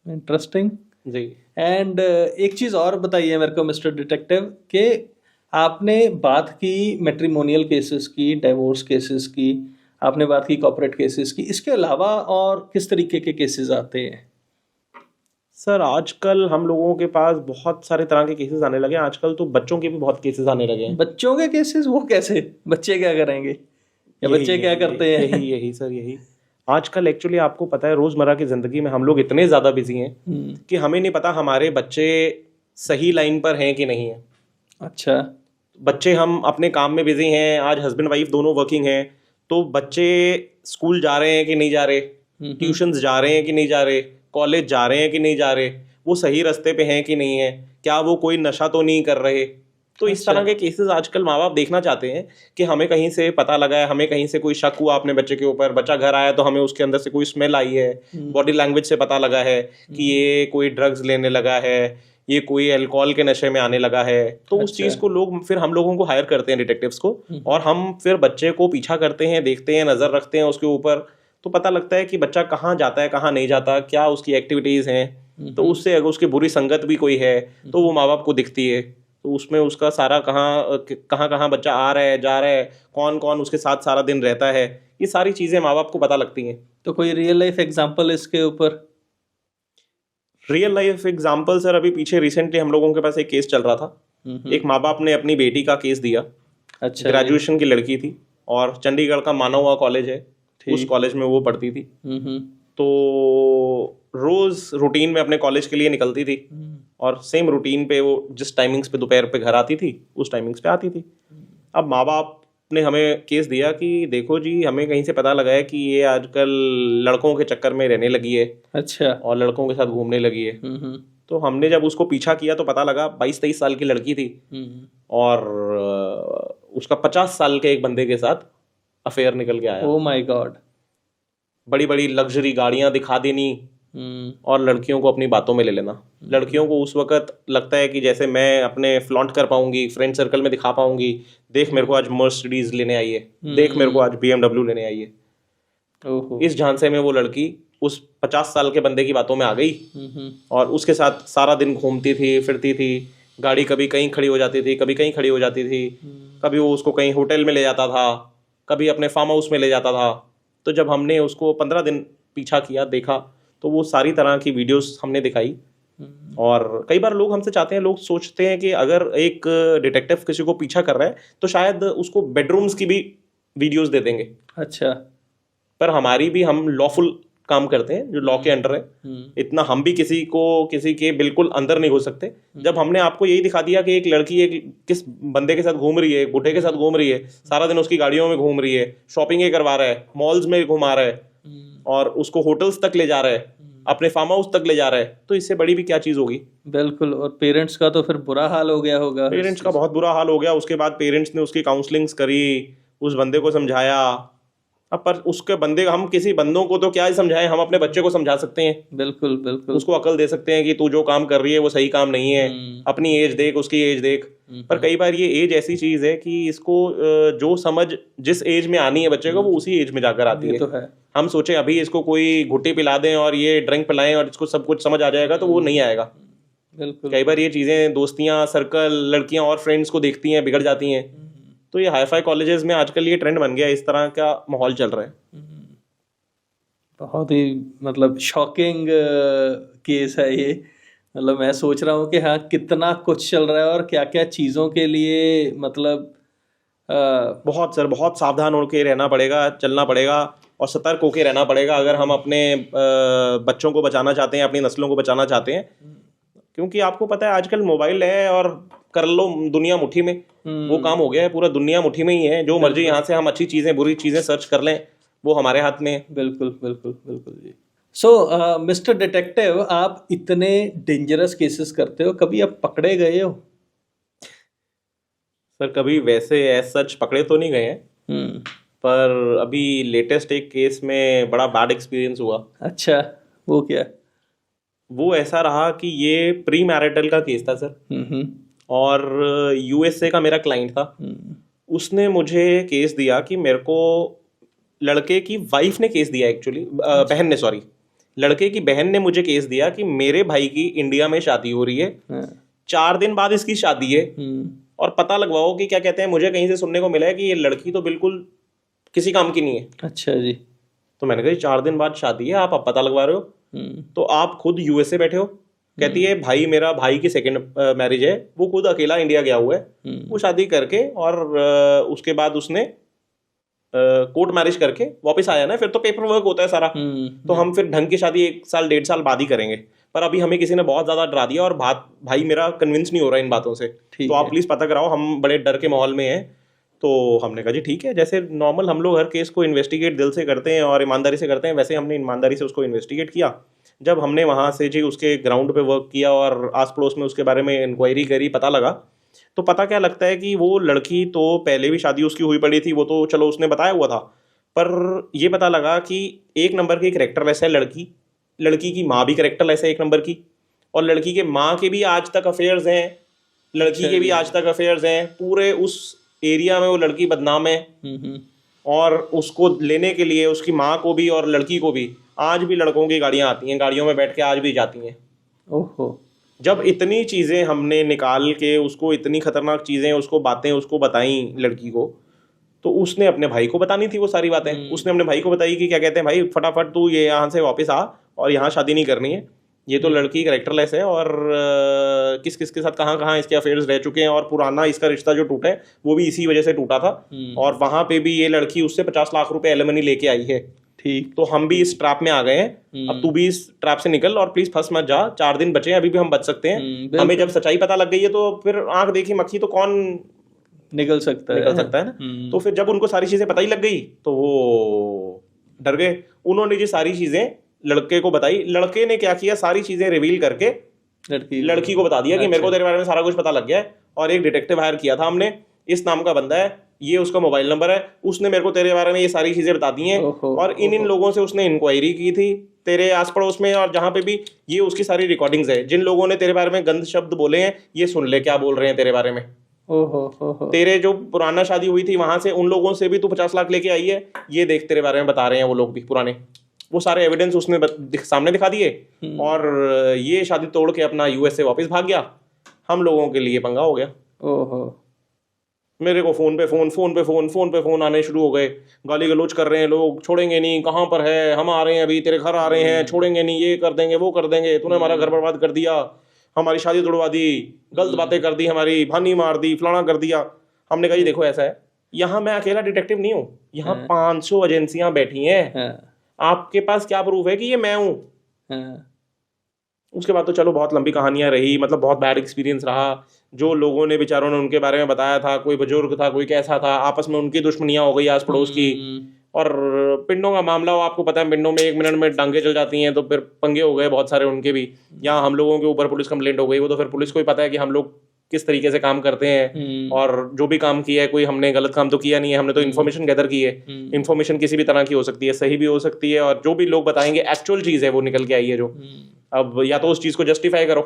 Interesting ji. एंड एक चीज़ और बताइए मेरे को मिस्टर डिटेक्टिव, कि आपने बात की मैट्रिमोनियल केसेस की, डाइवोर्स केसेस की, आपने बात की कॉर्पोरेट केसेस की, इसके अलावा और किस तरीके के केसेस आते हैं? सर आजकल हम लोगों के पास बहुत सारे तरह के केसेस आने लगे हैं। आजकल तो बच्चों के भी बहुत केसेस आने लगे हैं। बच्चों के केसेस? वो कैसे? बच्चे क्या करेंगे या बच्चे क्या करते हैं? यही सर, यही आजकल एक्चुअली आपको पता है, रोजमर्रा की जिंदगी में हम लोग इतने ज्यादा बिजी हैं कि हमें नहीं पता हमारे बच्चे सही लाइन पर हैं कि नहीं है। अच्छा। बच्चे, हम अपने काम में बिजी हैं, आज हस्बैंड वाइफ दोनों वर्किंग हैं, तो बच्चे स्कूल जा रहे हैं कि नहीं जा रहे, ट्यूशंस जा रहे हैं कि नहीं जा रहे, कॉलेज जा रहे हैं कि नहीं जा रहे, वो सही रास्ते पे हैं कि नहीं है, क्या वो कोई नशा तो नहीं कर रहे। तो इस तरह के केसेस आजकल माँ बाप देखना चाहते हैं कि हमें कहीं से पता लगा है, हमें कहीं से कोई शक हुआ अपने बच्चे के ऊपर, बच्चा घर आया तो हमें उसके अंदर से कोई स्मेल आई है, बॉडी लैंग्वेज से पता लगा है कि ये कोई ड्रग्स लेने लगा है, ये कोई अल्कोहल के नशे में आने लगा है। तो उस चीज़ को लोग फिर हम लोगों को हायर करते हैं, डिटेक्टिव्स को, और हम फिर बच्चे को पीछा करते हैं, देखते हैं, नज़र रखते हैं उसके ऊपर, तो पता लगता है कि बच्चा कहाँ जाता है, कहाँ नहीं जाता, क्या उसकी एक्टिविटीज़ हैं। तो उससे अगर उसकी बुरी संगत भी कोई है तो वो माँ बाप को दिखती है, तो उसमें उसका सारा कहाँ कहाँ बच्चा आ रहा है, जा रहा है, कौन कौन उसके साथ सारा दिन रहता है, ये सारी चीज़ें माँ बाप को पता लगती हैं। तो कोई रियल लाइफ एग्जांपल इसके ऊपर? रियल लाइफ एग्जाम्पल सर, अभी पीछे रिसेंटली हम लोगों के पास एक केस चल रहा था। एक माँ बाप ने अपनी बेटी का केस दिया। अच्छा। ग्रेजुएशन की लड़की थी और चंडीगढ़ का माना हुआ कॉलेज है, उस कॉलेज में वो पढ़ती थी। तो रोज रूटीन में अपने कॉलेज के लिए निकलती थी और सेम रूटीन पे वो जिस टाइमिंग्स पे दोपहर पे घर आती थी उस टाइमिंग्स पे आती थी। अब माँ बाप ने हमें केस दिया कि देखो जी, हमें कहीं से पता लगा है कि ये आजकल लड़कों के चक्कर में रहने लगी है। अच्छा। और लड़कों के साथ घूमने लगी है। तो हमने जब उसको पीछा किया तो पता लगा 22-23 साल की लड़की थी और उसका 50 साल के एक बंदे के साथ अफेयर निकल के आया। Oh my God. बड़ी बड़ी लग्जरी गाड़ियां दिखा देनी और लड़कियों को अपनी बातों में ले लेना। लड़कियों को उस वक्त लगता है कि जैसे मैं अपने फ्लॉन्ट कर पाऊंगी, फ्रेंड सर्कल में दिखा पाऊंगी, देख मेरे को आज मर्सिडीज लेने आई है, देख मेरे को आज BMW लेने आई है। इस झांसे में वो लड़की उस 50 साल के बंदे की बातों में आ गई और उसके साथ सारा दिन घूमती थी, फिरती थी। गाड़ी कभी कहीं खड़ी हो जाती थी, कभी कहीं खड़ी हो जाती थी। कभी वो उसको कहीं होटल में ले जाता था, कभी अपने फार्म हाउस में ले जाता था। तो जब हमने उसको 15 दिन पीछा किया, देखा, तो वो सारी तरह की वीडियोस हमने दिखाई। और कई बार लोग हमसे चाहते हैं, लोग सोचते हैं कि अगर एक डिटेक्टिव किसी को पीछा कर रहा है तो शायद उसको बेडरूम्स की भी वीडियोस दे देंगे। अच्छा। पर हमारी भी, हम लॉफुल काम करते हैं जो लॉ के अंडर है। इतना हम भी किसी के बिल्कुल अंदर नहीं हो सकते। जब हमने आपको यही दिखा दिया कि एक लड़की एक किस बंदे के साथ घूम रही है, एक बुढ़े के साथ घूम रही है, सारा दिन उसकी गाड़ियों में घूम रही है, शॉपिंग करवा रहा है, मॉल्स में घुमा रहा है और उसको होटल्स तक ले जा रहा है, अपने फार्म हाउस तक ले जा रहा है, तो इससे बड़ी भी क्या चीज होगी। बिल्कुल। और पेरेंट्स का तो फिर बुरा हाल हो गया होगा। पेरेंट्स का बहुत बुरा हाल हो गया। उसके बाद पेरेंट्स ने उसकी काउंसलिंग्स करी, उस बंदे को समझाया। अब पर उसके बंदे, हम किसी बंदों को तो क्या ही समझाएं, हम अपने बच्चे को समझा सकते हैं। बिल्कुल बिल्कुल। उसको अकल दे सकते हैं कि तू जो काम कर रही है वो सही काम नहीं है, अपनी एज देख, उसकी एज देख। पर कई बार ये एज ऐसी चीज है कि इसको जो समझ जिस एज में आनी है बच्चे को, वो उसी एज में जाकर आती है। तो है। हम सोचें अभी इसको कोई घुट्टी पिला दें और ये ड्रिंक पिलाएं और इसको सब कुछ समझ आ जाएगा, तो वो नहीं आएगा। बिल्कुल। कई बार ये चीजें, दोस्तियां, सर्कल, लड़कियां और फ्रेंड्स को देखती हैं, बिगड़ जाती हैं। तो ये हाई फाई कॉलेजेस में आजकल ये ट्रेंड बन गया, इस तरह का माहौल चल रहा है। बहुत ही मतलब शॉकिंग केस है ये। मतलब मैं सोच रहा हूँ कि हाँ, कितना कुछ चल रहा है और क्या क्या चीज़ों के लिए मतलब बहुत सर, बहुत सावधान होकर रहना पड़ेगा, चलना पड़ेगा और सतर्क होकर रहना पड़ेगा अगर हम अपने बच्चों को बचाना चाहते हैं, अपनी नस्लों को बचाना चाहते हैं। क्योंकि आपको पता है आजकल मोबाइल है और कर लो दुनिया मुट्ठी में, वो काम हो गया है। पूरा दुनिया मुट्ठी में ही है, जो मर्जी यहाँ से हम अच्छी चीज़ें, बुरी चीज़ें सर्च कर लें, वो हमारे हाथ में है। बिल्कुल बिल्कुल बिल्कुल जी। सो मिस्टर डिटेक्टिव, आप इतने डेंजरस केसेस करते हो, कभी आप पकड़े गए हो? सर कभी वैसे एज सच पकड़े तो नहीं गए हैं, पर अभी लेटेस्ट एक केस में बड़ा बैड एक्सपीरियंस हुआ। अच्छा, वो क्या? वो ऐसा रहा कि ये प्री मैरिटल का केस था सर, और USA का मेरा क्लाइंट था। उसने मुझे केस दिया कि मेरे को, लड़के की वाइफ ने केस दिया एक्चुअली, बहन ने, सॉरी, लड़के की बहन ने मुझे केस दिया कि मेरे भाई की इंडिया में शादी हो रही है, 4 दिन बाद इसकी शादी है, और पता लगवाओ कि क्या कहते हैं। मुझे कहीं से सुनने को मिला है कि ये लड़की तो बिल्कुल किसी काम की नहीं है। अच्छा जी। तो मैंने कहा 4 दिन बाद शादी है, आप पता लगवा रहे हो, तो आप खुद USA बैठे हो। कहती है भाई, मेरा भाई की सेकंड मैरिज है, वो खुद अकेला इंडिया गया हुआ है, वो शादी करके और उसके बाद उसने कोर्ट मैरिज करके वापस आया ना, फिर तो पेपर वर्क होता है सारा, तो हम फिर ढंग की शादी 1 साल 1.5 साल बाद ही करेंगे। पर अभी हमें किसी ने बहुत ज्यादा डरा दिया और भाई मेरा कन्विंस नहीं हो रहा इन बातों से, तो आप प्लीज पता कराओ, हम बड़े डर के माहौल में हैं। तो हमने कहा जी ठीक है, जैसे नॉर्मल हम लोग हर केस को इन्वेस्टिगेट दिल से करते हैं और ईमानदारी से करते हैं, वैसे हमने ईमानदारी से उसको इन्वेस्टिगेट किया। जब हमने वहाँ से जी उसके ग्राउंड पे वर्क किया और आस पड़ोस में उसके बारे में इंक्वायरी करी, पता लगा, तो पता क्या लगता है कि वो लड़की तो पहले भी शादी उसकी हुई पड़ी थी, वो तो चलो उसने बताया हुआ था, पर ये पता लगा कि 1 नंबर की कैरेक्टरलेस है लड़की की माँ भी कैरेक्टरलेस है 1 नंबर की, और लड़की के माँ के भी आज तक अफेयर्स हैं, लड़की के भी आज तक अफेयर्स हैं। पूरे उस एरिया में वो लड़की बदनाम है, और उसको लेने के लिए उसकी माँ को भी और लड़की को भी आज भी लड़कों की गाड़ियाँ आती हैं, गाड़ियों में बैठ के आज भी जाती हैं। ओहो। जब इतनी चीज़ें हमने निकाल के उसको, इतनी खतरनाक चीज़ें उसको, बातें उसको बताई लड़की को, तो उसने अपने भाई को बतानी थी वो सारी बातें। उसने अपने भाई को बताई कि क्या कहते हैं भाई, फटाफट तू ये यहाँ से वापस आ और यहाँ शादी नहीं करनी है, ये तो लड़की कैरेक्टरलेस है, और किस किस के साथ कहाँ कहाँ इसके अफेयर्स रह चुके हैं, और पुराना इसका रिश्ता जो टूटा है वो भी इसी वजह से टूटा था, और वहाँ पे भी ये लड़की उससे 50 लाख रुपए एलिमनी लेके आई है। ठीक। तो हम भी इस ट्रैप में आ गए हैं, अब तू भी इस ट्रैप से निकल और प्लीज फंस मत जा। 4 दिन बचे हैं, अभी भी हम बच सकते हैं। हमें जब सच्चाई पता लग गई है तो फिर आंख देखी मक्खी, तो कौन निकल सकता है ना। तो फिर जब उनको सारी चीजें पता ही लग गई तो वो डर गए। उन्होंने ये सारी चीजें लड़के को बताई, लड़के ने क्या किया, सारी चीजें रिवील करके लड़की को बता दिया कि मेरे को तेरे बारे में सारा कुछ पता लग गया है, और एक डिटेक्टिव हायर किया था हमने, इस नाम का बंदा है, ये उसका मोबाइल नंबर है, उसने मेरे को तेरे बारे में ये सारी चीजें बता दी हैं, और इन लोगों से उसने इंक्वायरी की थी तेरे आस पड़ोस में, और जहां पे भी ये उसकी सारी रिकॉर्डिंग्स है, जिन लोगों ने तेरे बारे में गंद शब्द बोले हैं ये सुन ले क्या बोल रहे हैं तेरे बारे में। तेरे जो पुराना शादी हुई थी वहां से उन लोगों से भी तू 50 लाख लेके आई है, ये देख तेरे बारे में बता रहे हैं वो लोग भी पुराने, वो सारे एविडेंस उसने सामने दिखा दिए, और ये शादी तोड़ के अपना यूएस से वापस भाग गया। हम लोगों के लिए पंगा हो गया। मेरे को फोन पे फोन आने शुरू हो गए, गाली गलौज कर रहे हैं लोग, छोड़ेंगे नहीं, कहाँ पर है, हम आ रहे हैं अभी तेरे घर आ रहे हैं, छोड़ेंगे नहीं, ये कर देंगे वो कर देंगे, तूने हमारा घर बर्बाद कर दिया, हमारी शादी तोड़वा दी, गलत बातें कर दी, हमारी भानी मार दी, फलाना कर दिया। हमने कहा जी देखो ऐसा है, यहाँ मैं अकेला डिटेक्टिव नहीं हूँ, यहाँ 500 एजेंसियां बैठी हैं, आपके पास क्या प्रूफ है कि ये मैं हूँ। उसके बाद तो चलो बहुत लंबी कहानियां रही, मतलब बहुत बैड एक्सपीरियंस रहा। जो लोगों ने बेचारों ने उनके बारे में बताया था, कोई बुजुर्ग था, कोई कैसा था, आपस में उनकी दुश्मनियां हो गई आस पड़ोस की, और पिंडों का मामला हो, आपको पता है पिंडों में 1 मिनट में डांगे चल जाती हैं, तो फिर पंगे हो गए बहुत सारे उनके भी। यहाँ हम लोगों के ऊपर पुलिस कंप्लेंट हो गई, वो तो फिर पुलिस को ही पता है कि हम लोग किस तरीके से काम करते हैं, और जो भी काम किया है, कोई हमने गलत काम तो किया नहीं है, हमने तो इन्फॉर्मेशन गैदर की है। इन्फॉर्मेशन किसी भी तरह की हो सकती है, सही भी हो सकती है, और जो भी लोग बताएंगे एक्चुअल चीज है वो निकल के आई है जो। अब या तो उस चीज को जस्टिफाई करो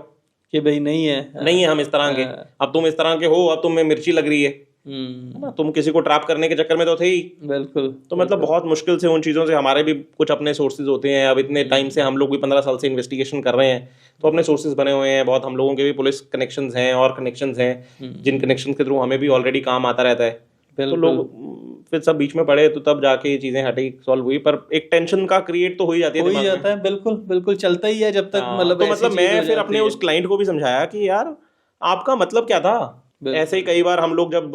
कि भाई नहीं है हम इस तरह के, अब तुम इस तरह के हो, अब तुम्हें मिर्ची लग रही है ना, तुम किसी को ट्रैप करने के चक्कर में तो थे ही। बिल्कुल। तो मतलब बहुत मुश्किल से उन चीज़ों से, हमारे भी कुछ अपने सोर्सेज होते हैं। अब इतने टाइम से हम लोग भी 15 साल से इन्वेस्टिगेशन कर रहे हैं, तो अपने सोर्सेज बने हुए हैं बहुत। हम लोगों के भी पुलिस कनेक्शंस हैं और कनेक्शंस हैं, जिन कनेक्शंस के थ्रू हमें भी ऑलरेडी काम आता रहता है। तो लोग फिर सब बीच में पड़े, तो तब जाके ये चीजें हटी, सॉल्व हुई, पर एक टेंशन का क्रिएट तो हो ही जाती है, हो ही जाता है। बिल्कुल बिल्कुल, चलता ही है जब तक मतलब। तो मतलब मैं फिर अपने उस क्लाइंट को भी समझाया कि यार आपका मतलब क्या था। ऐसे ही कई बार हम लोग जब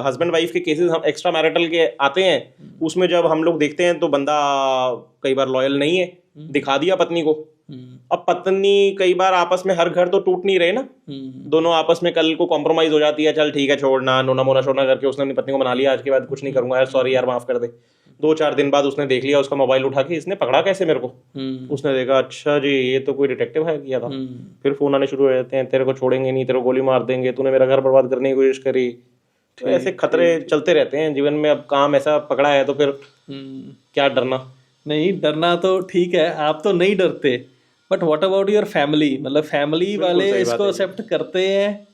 हस्बैंड वाइफ के केसेस हम एक्स्ट्रा मैरिटल के आते हैं, उसमें जब हम लोग देखते हैं तो बंदा कई बार लॉयल नहीं है, दिखा दिया पत्नी को। अब पत्नी कई बार आपस में, हर घर तो टूट नहीं रहे ना, दोनों आपस में कल को कॉम्प्रोमाइज हो जाती है, चल ठीक है छोड़ना, नोना मोना छोड़ना करके उसने अपनी पत्नी को मना लिया, आज के बाद कुछ नहीं करूंगा यार, सॉरी यार माफ कर दे। 2-4 दिन बाद उसने देख लिया उसका मोबाइल उठा के, इसने पकड़ा कैसे मेरे को। उसने देखा अच्छा जी ये तो कोई डिटेक्टिव है किया था। फिर फोन आने शुरू हो जाते हैं, तेरे को छोड़ेंगे नहीं, तेरे को गोली मार देंगे, तूने मेरा घर बर्बाद करने की कोशिश करी। तो ऐसे खतरे चलते रहते हैं जीवन में। अब काम ऐसा पकड़ा है तो फिर क्या डरना। नहीं डरना तो ठीक है, आप तो नहीं डरते, but what about your family, मतलब फैमिली वाले इसको एक्सेप्ट करते हैं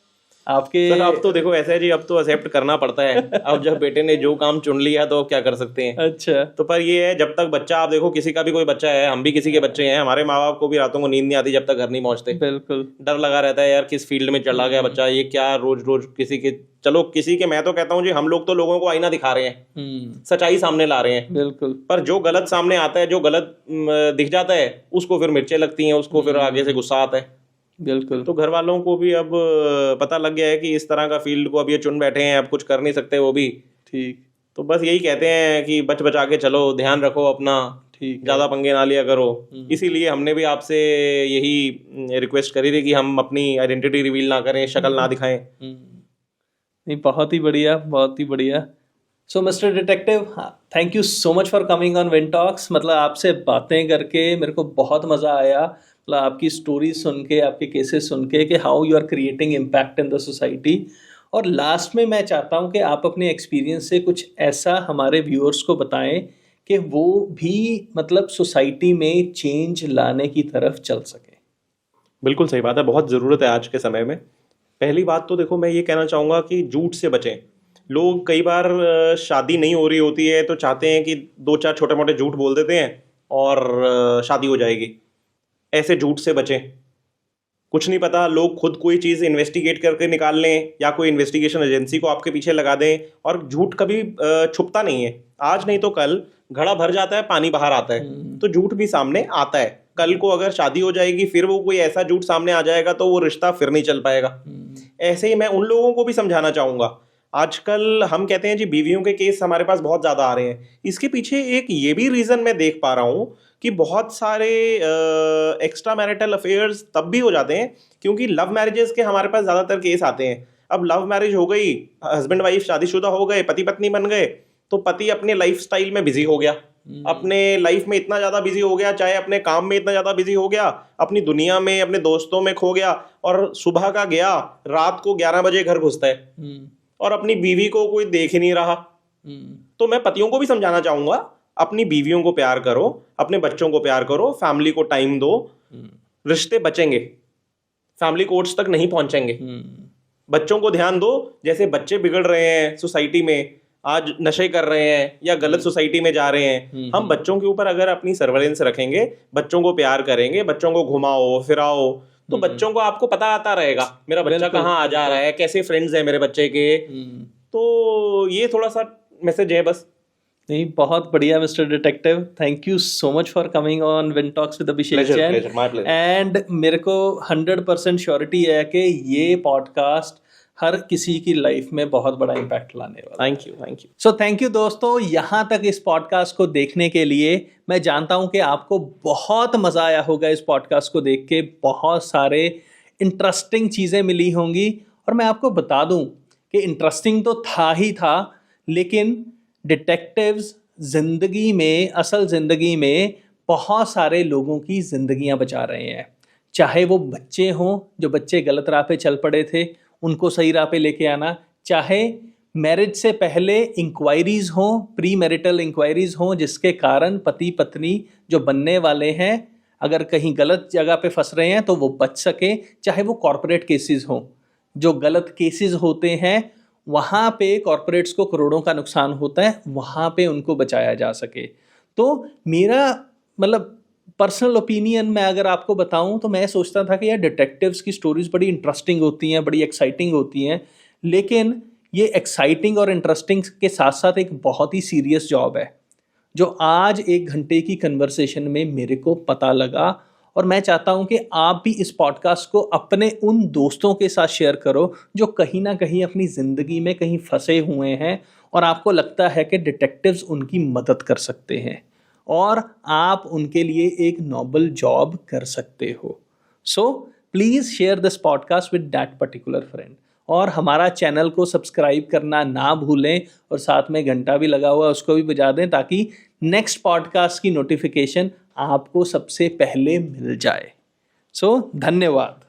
आपके। सर अब तो देखो ऐसा है जी, अब तो एक्सेप्ट करना पड़ता है। अब जब बेटे ने जो काम चुन लिया तो क्या कर सकते हैं। अच्छा। तो पर ये है, जब तक बच्चा, आप देखो किसी का भी कोई बच्चा है, हम भी किसी के बच्चे हैं, हमारे माँ बाप को भी रातों को नींद नहीं आती जब तक घर नहीं पहुंचते। बिल्कुल। डर लगा रहता है यार किस फील्ड में चला गया बच्चा, ये क्या रोज रोज किसी के, चलो किसी के, मैं तो कहता हूँ जी हम लोग तो लोगों को आईना दिखा रहे हैं, सच्चाई सामने ला रहे हैं। बिल्कुल। पर जो गलत सामने आता है, जो गलत दिख जाता है, उसको फिर मिर्चें लगती हैं, उसको फिर आगे से गुस्सा आता है। बिल्कुल। तो घर वालों को भी अब पता लग गया है कि इस तरह का फील्ड को अब ये चुन बैठे हैं, अब कुछ कर नहीं सकते वो भी। ठीक। तो बस यही कहते हैं कि बच बचा के चलो, ध्यान रखो अपना, ठीक, ज्यादा पंगे ना लिया करो। इसीलिए हमने भी आपसे यही रिक्वेस्ट करी थी कि हम अपनी आइडेंटिटी रिवील ना करें, शक्ल ना दिखाएं। नहीं बहुत ही बढ़िया, बहुत ही बढ़िया। So mister detective, thank you so much for coming on win talks. मतलब आपसे बातें करके मेरे को बहुत मज़ा आया, मतलब आपकी स्टोरी सुन के, आपके केसेस सुन के, कि how you are creating impact in the society. और लास्ट में मैं चाहता हूँ कि आप अपने एक्सपीरियंस से कुछ ऐसा हमारे व्यूअर्स को बताएं कि वो भी मतलब सोसाइटी में चेंज लाने की तरफ चल सके। बिल्कुल सही बात है, बहुत ज़रूरत है आज के समय में। पहली बात तो देखो मैं ये कहना चाहूँगा कि झूठ से बचें। लोग कई बार शादी नहीं हो रही होती है तो चाहते हैं कि 2-4 छोटे मोटे झूठ बोल देते हैं और शादी हो जाएगी। ऐसे झूठ से बचें। कुछ नहीं पता, लोग खुद कोई चीज़ इन्वेस्टिगेट करके निकाल लें या कोई इन्वेस्टिगेशन एजेंसी को आपके पीछे लगा दें, और झूठ कभी छुपता नहीं है। आज नहीं तो कल घड़ा भर जाता है, पानी बाहर आता है, तो झूठ भी सामने आता है। कल को अगर शादी हो जाएगी, फिर वो कोई ऐसा झूठ सामने आ जाएगा तो वो रिश्ता फिर नहीं चल पाएगा। ऐसे ही मैं उन लोगों को भी समझाना चाहूँगा। आजकल हम कहते हैं जी बीवियों के केस हमारे पास बहुत ज़्यादा आ रहे हैं, इसके पीछे एक ये भी रीज़न मैं देख पा रहा हूँ कि बहुत सारे एक्स्ट्रा मैरिटल अफेयर्स तब भी हो जाते हैं क्योंकि लव मैरिजेस के हमारे पास ज़्यादातर केस आते हैं। अब लव मैरिज हो गई, हस्बैंड वाइफ शादीशुदा हो गए, पति पत्नी बन गए, तो पति अपने लाइफ स्टाइल में बिजी हो गया, अपने लाइफ में इतना ज़्यादा बिजी हो गया, चाहे अपने काम में इतना ज़्यादा बिजी हो गया, अपनी दुनिया में अपने दोस्तों में खो गया, और सुबह का गया रात को 11 बजे घर घुसता है और अपनी बीवी को कोई देख ही नहीं रहा। तो मैं पतियों को भी समझाना चाहूँगा, अपनी बीवियों को प्यार करो, अपने बच्चों को प्यार करो, फैमिली को टाइम दो, रिश्ते बचेंगे, फैमिली कोर्ट्स तक नहीं पहुंचेंगे। बच्चों को ध्यान दो, जैसे बच्चे बिगड़ रहे हैं सोसाइटी में, आज नशे कर रहे हैं या गलत सोसाइटी में जा रहे हैं, हम बच्चों के ऊपर अगर अपनी सर्वेलेंस रखेंगे, बच्चों को प्यार करेंगे, बच्चों को घुमाओ फिराओ, तो बच्चों को आपको पता आता रहेगा मेरा बच्चा कहाँ आ जा रहा है, कैसे फ्रेंड्स हैं मेरे बच्चे के। तो ये थोड़ा सा मैसेज है बस। नहीं, बहुत बढ़िया mister detective, thank you so much for coming on win talks with Abhishek Jain. And मेरे को 100% श्योरिटी है कि ये पॉडकास्ट हर किसी की लाइफ में बहुत बड़ा इम्पैक्ट लाने वाला। Thank you. So thank you दोस्तों, यहाँ तक इस पॉडकास्ट को देखने के लिए। मैं जानता हूँ कि आपको बहुत मज़ा आया होगा इस पॉडकास्ट को देख के, बहुत सारे इंटरेस्टिंग चीज़ें मिली होंगी। और मैं आपको बता दूँ कि इंटरेस्टिंग तो था ही था, लेकिन डिटेक्टिव्स ज़िंदगी में, असल ज़िंदगी में बहुत सारे लोगों की ज़िंदगियाँ बचा रहे हैं। चाहे वो बच्चे हों जो बच्चे गलत राह पे चल पड़े थे, उनको सही राह पे लेके आना, चाहे मैरिज से पहले इंक्वायरीज़ हों, प्री मैरिटल इंक्वायरीज़ हों, जिसके कारण पति पत्नी जो बनने वाले हैं अगर कहीं गलत जगह पे फंस रहे हैं तो वो बच सके, चाहे वो कॉर्पोरेट केसेस हों, जो गलत केसेस होते हैं वहाँ पे कॉर्पोरेट्स को करोड़ों का नुकसान होता है, वहाँ पे उनको बचाया जा सके। तो मेरा मतलब पर्सनल ओपिनियन में अगर आपको बताऊं तो मैं सोचता था कि यार डिटेक्टिव्स की स्टोरीज बड़ी इंटरेस्टिंग होती हैं, बड़ी एक्साइटिंग होती हैं, लेकिन ये एक्साइटिंग और इंटरेस्टिंग के साथ साथ एक बहुत ही सीरियस जॉब है, जो आज 1 घंटे की कन्वर्सेशन में मेरे को पता लगा। और मैं चाहता हूं कि आप भी इस पॉडकास्ट को अपने उन दोस्तों के साथ शेयर करो जो कहीं ना कहीं अपनी ज़िंदगी में कहीं फंसे हुए हैं और आपको लगता है कि डिटेक्टिव्स उनकी मदद कर सकते हैं और आप उनके लिए एक नोबल जॉब कर सकते हो। So please share this podcast with that particular friend, और हमारा चैनल को सब्सक्राइब करना ना भूलें, और साथ में घंटा भी लगा हुआ उसको भी बजा दें ताकि नेक्स्ट पॉडकास्ट की नोटिफिकेशन आपको सबसे पहले मिल जाए। सो धन्यवाद।